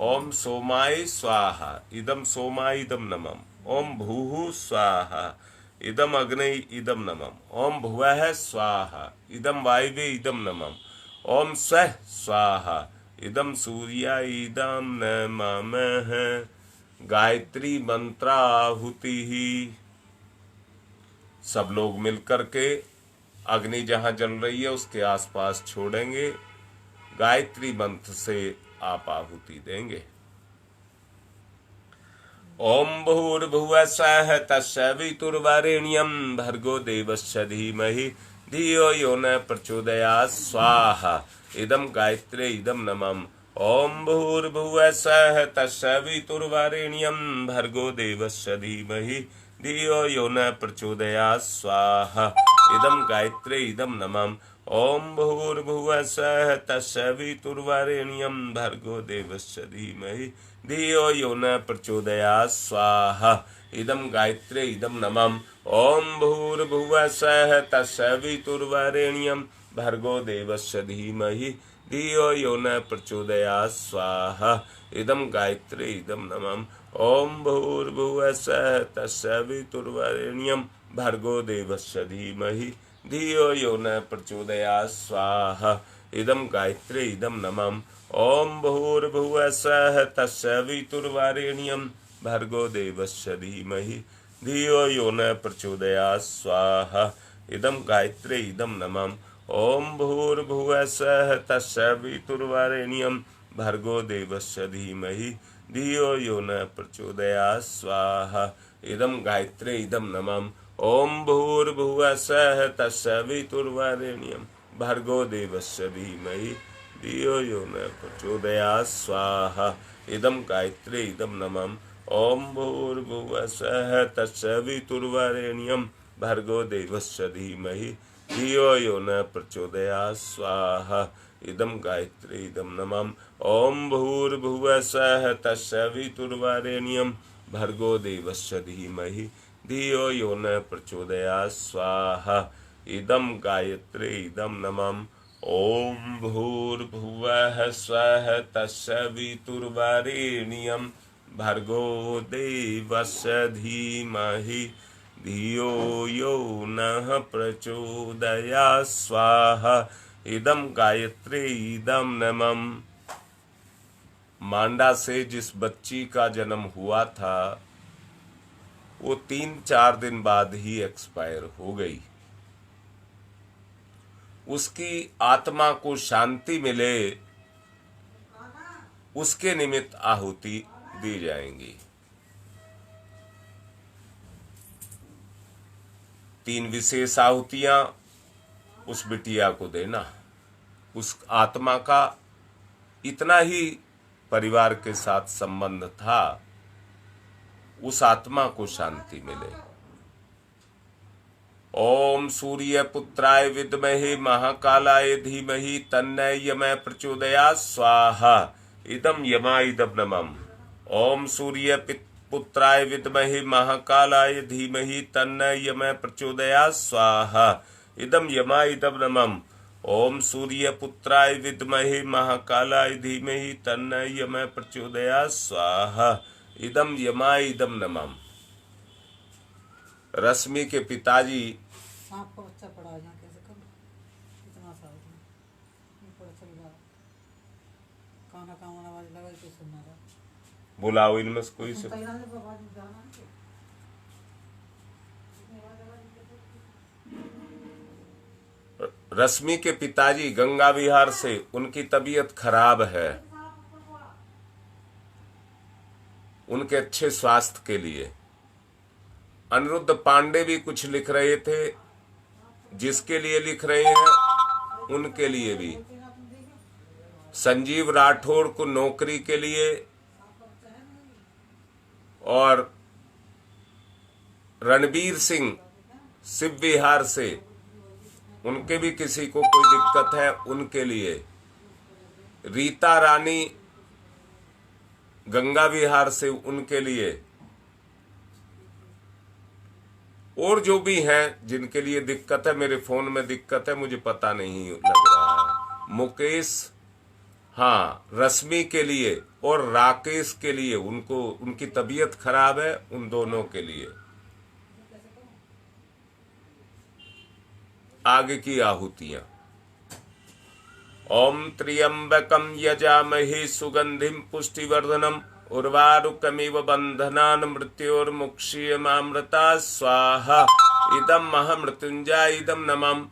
ओम सोमाय स्वाहा। इदम सोमाय इदम नमम। ओम भूः स्वाहा। इदम अग्नये इदम नमम। ओम भुवः स्वाहा। इदम वायवे इदम नमम। ओम स्वः स्वाहा। इदम सूर्याय इदम नमः। गायत्री मंत्राहुति ही। सब लोग मिलकर के अग्नि जहां जल रही है उसके आसपास छोड़ेंगे। गायत्री मंत्र से आप आहुति देंगे। ओम भूर्भुवः स्वः तत्सवितुर्वरेण्यं भर्गो देवस्य धीमहि धियो यो न प्रचोदयात् स्वाहा। इदम गायत्रे इदम नमः। ओम भूर्भुवः स्वः तत्सवितुर्वरेण्यं भर्गो देवस्य धीमहि धियो यो न प्रचोदयात् स्वाहा। इदम गायत्रे इदम नमः। ओम भूर्भुवः स्वः तत्सवितुर्वरेण्यं भर्गो देवस्य धीमहि धियो यो न प्रचोदयात् स्वाहा। इदम गायत्रे इदम नमः। ओम भूर्भुवः स्वः तत्सवितुर्वरेण्यं भर्गो देवस्य धीमहि धियो यो न प्रचोदयात् स्वाहा। इदम गायत्रे इदम नमः। ओम भूर्भुवः स्वः तत्सवितुर्वरेण्यं भर्गो देवस्य धीमहि धियो यो न प्रचोदयात् स्वाहा। इदं गायत्रे इदं नमः। ओम भूर्भुवः स्वः तत्सवितुर्वरेण्यं भर्गो देवस्य धीमहि धियो यो न प्रचोदयात् स्वाहा। इदं गायत्रे इदं नमः। ओम भूर्भुवः स्वः तत्सवितुर्वरेण्यं भर्गो देवस्य धीमहि धियो यो न प्रचोदयात् स्वाहा। इदं गायत्रे इदं नमः। ओम भूर्भुवः स्वः तत्सवितुर्वरेण्यं भर्गो देवस्य धीमहि धियो यो न प्रचोदयात् स्वाहा। इदं गायत्रे इदं नमः। ओम भूर्भुवः स्वः तत्सवितुर्वरेण्यं भर्गो देवस्य धीमहि धियो यो न प्रचोदयात् स्वाहा। इदं गायत्रे इदं नमः। ओम भूर्भुवः स्वः तत्सवितुर्वरेण्यं भर्गो देवस्य धीमहि धियो यो न प्रचोदयात् स्वाहा। इदं गायत्रे इदं नमः। ओम भूर्भुवः स्वः तत्सवितुर्वरेण्यं भर्गो देवस्य धीमहि धियो यो नः प्रचोदयात् स्वाहा। इदं गायत्रे इदं नमः। मांडा से जिस बच्ची का जन्म हुआ था वो 3-4 दिन बाद ही एक्सपायर हो गई। उसकी आत्मा को शांति मिले उसके निमित्त आहुति दी जाएंगी। 3 विशेष आहुतियां उस बिटिया को देना। उस आत्मा का इतना ही परिवार के साथ संबंध था, उस आत्मा को शांति मिले। ओम सूर्य पुत्राय विद्महे महाकालाय धीमहि तन्नो यमः प्रचोदयात् स्वाहा। इदं यमाय इदं नमः। ओम सूर्य पुत्राय विद्महे महाकालाय धीमहि तन्नो यमः प्रचोदयात् स्वाहा। इदं यमाय इदं नमः। ओम सूर्य पुत्राय विद्महे महाकालाय धीमहि तन्नो यमः प्रचोदयात् स्वाहा। इदं यमाय इदं नमः। रश्मि के पिताजी सांप का बच्चा पड़ा है, यहाँ कैसे करूँ? कितना सा हो गया? ऊपर चल रहा, काना कान आवाज लगा के सुनना था। बुलाओ इनमें से कोई से। रश्मि के पिताजी गंगा विहार से, उनकी तबीयत खराब है। उनके अच्छे स्वास्थ्य के लिए अनिरुद्ध पांडे भी कुछ लिख रहे थे। जिसके लिए लिख रहे हैं उनके लिए भी। संजीव राठौड़ को नौकरी के लिए और रणबीर सिंह शिव विहार से, उनके भी किसी को कोई दिक्कत है उनके लिए। रीता रानी गंगा विहार से, उनके लिए। और जो भी हैं जिनके लिए दिक्कत है, मेरे फोन में दिक्कत है, मुझे पता नहीं लग रहा है। मुकेश, हाँ, रश्मि के लिए और राकेश के लिए, उनको उनकी तबीयत खराब है, उन दोनों के लिए आगे की आहुतियां। ओम त्र्यंबकं यजामहे सुगंधिं पुष्टिवर्धनम् उर्वारुकमिव बंधनान् मृत्योर्मुक्षीयमामृतात् स्वाहा। इदं महामृत्युंजय इदं नमः।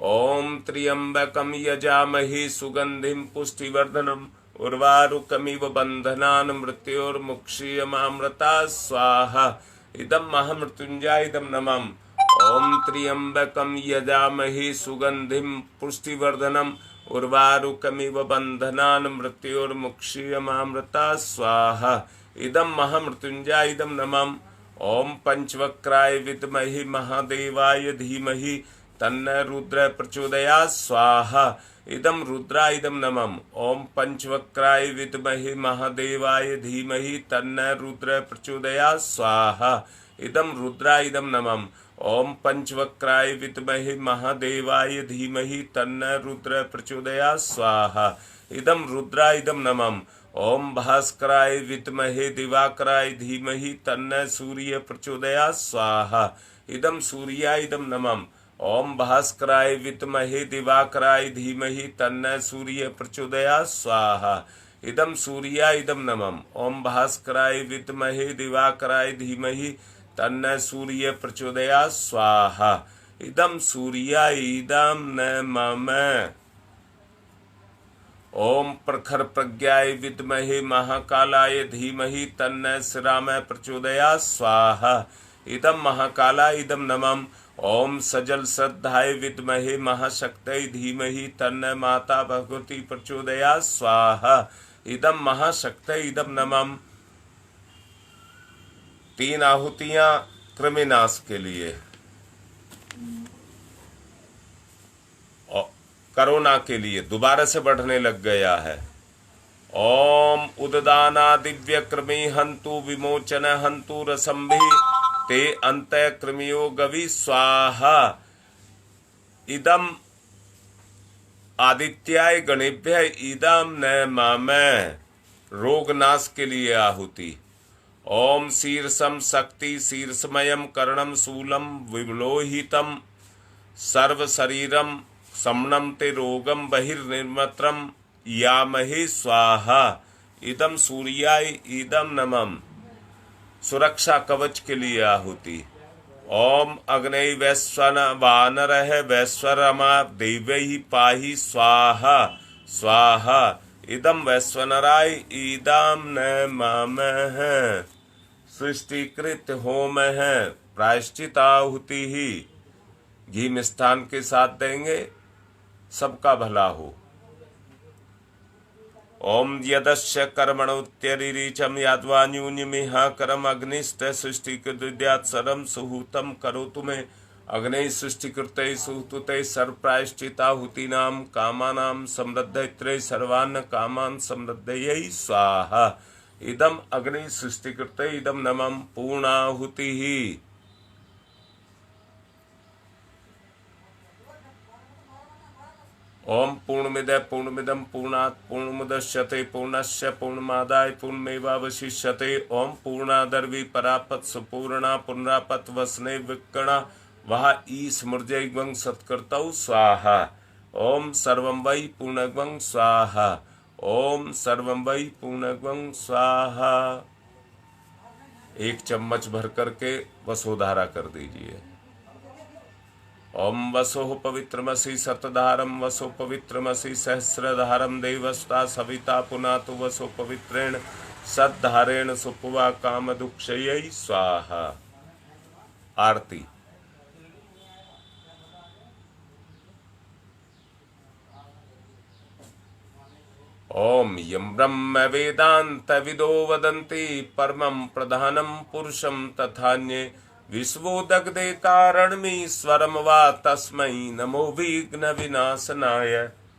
ओम त्र्यंबकं यजामहे सुगंधिं पुष्टिवर्धनम् उर्वारुकमिव बंधनान् मृत्योर्मुक्षीयमामृतात् स्वाहा। इदं महामृत्युंजय इदं नमः। ओम त्र्यंबकं यजामहे सुगंधिं पुष्टिवर्धनम् उर्वारुकमिव बंधनान् मृत्योर्मुक्षीयमामृतात् स्वाहा। इदं महामृत्युंजय इदं नमः। ओम पंचवक्राय विद्महे महादेवाय धीमहि तन्नो रुद्र प्रचोदयात् स्वाहा। इदं रुद्राय इदं नमः। ओम पंचवक्राय विद्महे महादेवाय धीमहि तन्नो रुद्र प्रचोदयात् स्वाहा। इदं रुद्राय इदं नमः। ओम पंचवक्राय विद्महे महादेवाय धीमहि तन्नो रुद्र प्रचोदयात् स्वाहा। इदं रुद्राय इदं नमः। ओम भास्कराय विद्महे दिवाकराय धीमहि तन्नो सूर्य प्रचोदयात् स्वाहा। इदं सूर्याय इदं नमः। ओम भास्कराय विद्महे दिवाकराय धीमहि तन्नः सूर्य प्रचोदयात् स्वाहा। इदम सूर्या इदम नमः। ओम भास्कराय विद्महे दिवाकराय धीमहि तन्नः सूर्य प्रचोदयात् स्वाहा। इदम सूर्या इदम नमः। ओम प्रखर प्रज्ञाय विद्महे महाकालाय धीमहि तन्नः श्रीरामः प्रचोदयात् स्वाहा। इदम महाकाला इदम नमः। ओम सजल श्रद्धाय विद्महे महाशक्तये धीमहि तन्नः माता भगवती प्रचोदयात् स्वाहा। इदम महाशक्तये इदम नमः। 3 आहुतियां कृमिनाश के लिए। कोरोना के लिए दोबारा से बढ़ने लग गया है। ओम उददाना दिव्य कृमि हंतु विमोचन हंतु रसंभि ते अंत कृमियो गवि स्वाहा। इदम आदित्याय गणेभ्य इदम नमः। रोगनाश के लिए आहुति। ओम शीर्षम शक्ति शीर्षमयम कर्णम शूलम विलोहितम सर्व शरीरम समनम ते रोगम बहिर्निर्मत्रम यामहे स्वाहा। इदम सूर्याय इदम नमः। सुरक्षा कवच के लिए आहुति। ओम अग्नय वैश्वन वानरः वैश्वरमा देवैः पाहि स्वाहा स्वाहा। इदम वैश्वनराय इदम नमः। सृष्टिकृत होम है प्रायश्चित आहुति ही घी मिष्ठान के साथ देंगे, सबका भला हो। ओम यदस्य कर्मणोत्यरिचम याद्वा न्यूनमिह करम अग्निष्ट सृष्टिकृद्यात् सरम सुहूतम करोतु मे अग्नि सृष्टिकृते सुहूते सर्वप्रायश्चिताहुतीनां कामानां समृद्धये सर्वान् कामान् समृद्धये स्वाहा। इदम अग्नि सृष्टिकृते इदम नमः। पूर्णाहुतिः। ओम पूर्णमिदः पूर्णमिदं पूर्णात् पूर्णमुदच्यते पूर्णस्य पूर्णमादाय पूर्णमेवावशिष्यते। ओम पूर्णादर्वी परापत सुपूर्णा पुनरापत वसने विकणा वह ईस्मृजयं सत्कर्तौ स्वाहा। ओम सर्वं वै पूर्णगं स्वाहा। ओम सर्वं वै पूर्णगं स्वाहा। 1 चम्मच भर करके वसोधारा कर दीजिए। ओम वसो पवित्रमसि शतधारम वसो पवित्रमसि सहस्रधारम देवस्ता सविता पुनातु वसो पवित्रेण सद्धारेण सुपुवा काम दुक्षयै स्वाहा। आरती। ओम यं ब्रह्म वेदांत विदो वदन्ति परमं प्रधानं पुरुषं तथान्ये विश्वोदग्धे कारणमीश्वरं वा तस्मै नमो विघ्न विनाशनाय।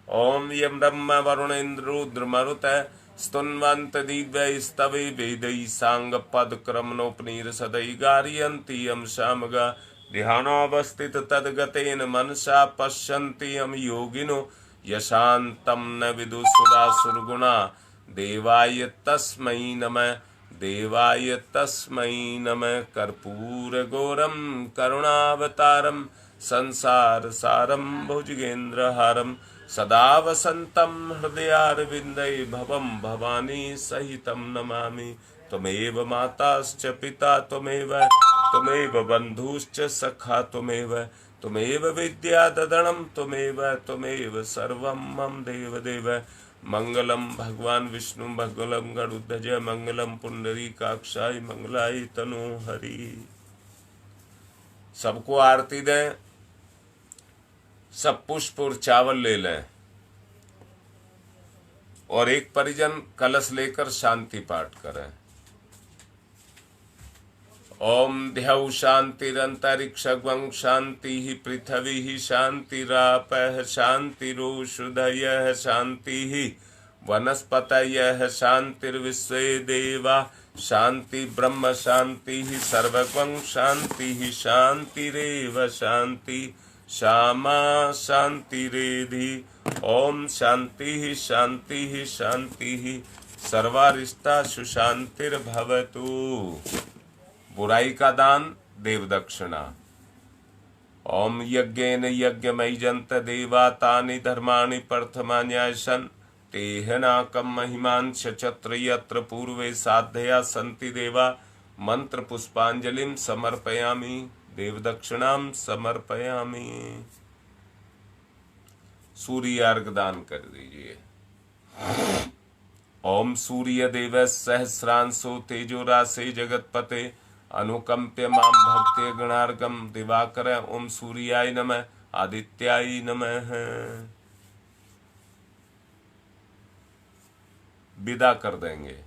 ओम यं ब्रह्म वरुणेन्द्रुद्रमरुतः स्तुन्वन्त दिव्यैस्तवे वेदैः साङ्गपदक्रमणोपनिषदैः गारयन्ति यं सामगा ध्यानावस्थित तद्गतेन मनसा पश्यन्ति यं योगिनो यशान्तं न विदुषुरासुरगुणा देवाय तस्मै नमः देवाय तस्मै नमः। कर्पूरगौरं करुणावतारं संसारसारं भुजगेन्द्रहारं सदा वसन्तं हृदयारविन्दे भवं भवानी सहितं नमामि। त्वमेव माताश्च पिता त्वमेव बन्धुश्च सखा त्वमेव विद्याददनं त्वमेव सर्वं मम देवदेव। मंगलम भगवान विष्णु मंगलम गरुड़ध्वज मंगलम पुंडरीकाक्षाय मंगलाय तनोहरि। सबको आरती दें। सब पुष्प और चावल ले लें और एक परिजन कलश लेकर शांति पाठ करें। ओम ध्यौ शांतिरंतरिक्षं शांति पृथ्वी शांतिरापः शांतिरोषधयः शांति वनस्पतयः शांतिर्विश्वे देवा शांति ब्रह्म शांति सर्वं शांति शांतिरेव शांति श्यामा शांतिरेधि। ओम शांति शांति शांति सर्वारिष्टा सुशांतिर्भवतु। बुराई का दान देव दक्षिणा। ओम यज्ञेन यज्ञमयजन्त देवा तानि धर्माणि प्रथमान्यासन तेहनाकं महिमांश चत्र यत्र पूर्वे साधया सन्ति देवा मंत्र पुष्पांजलिं समर्पयामि देवदक्षिणां समर्पयामि। सूर्य अर्घ दान कर दीजिए। ओम सूर्य देव सहस्रांशो तेजोराशे जगतपते अनुकंप्य मां भक्ते गणार्गम दिवाकर। ओम सूर्याय नमः आदित्याय नमः। विदा कर देंगे।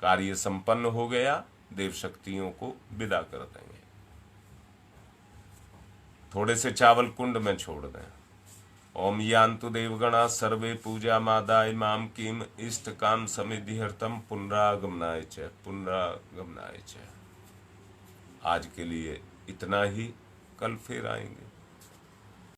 कार्य संपन्न हो गया, देव शक्तियों को विदा कर देंगे। थोड़े से चावल कुंड में छोड़ दें। ओम यान्तु देवगणा सर्वे पूजा मादाय माम किम इष्ट काम समिधिहर्तम पुनरागमनाय च पुनरागमनाय च। आज के लिए इतना ही, कल फिर आएंगे।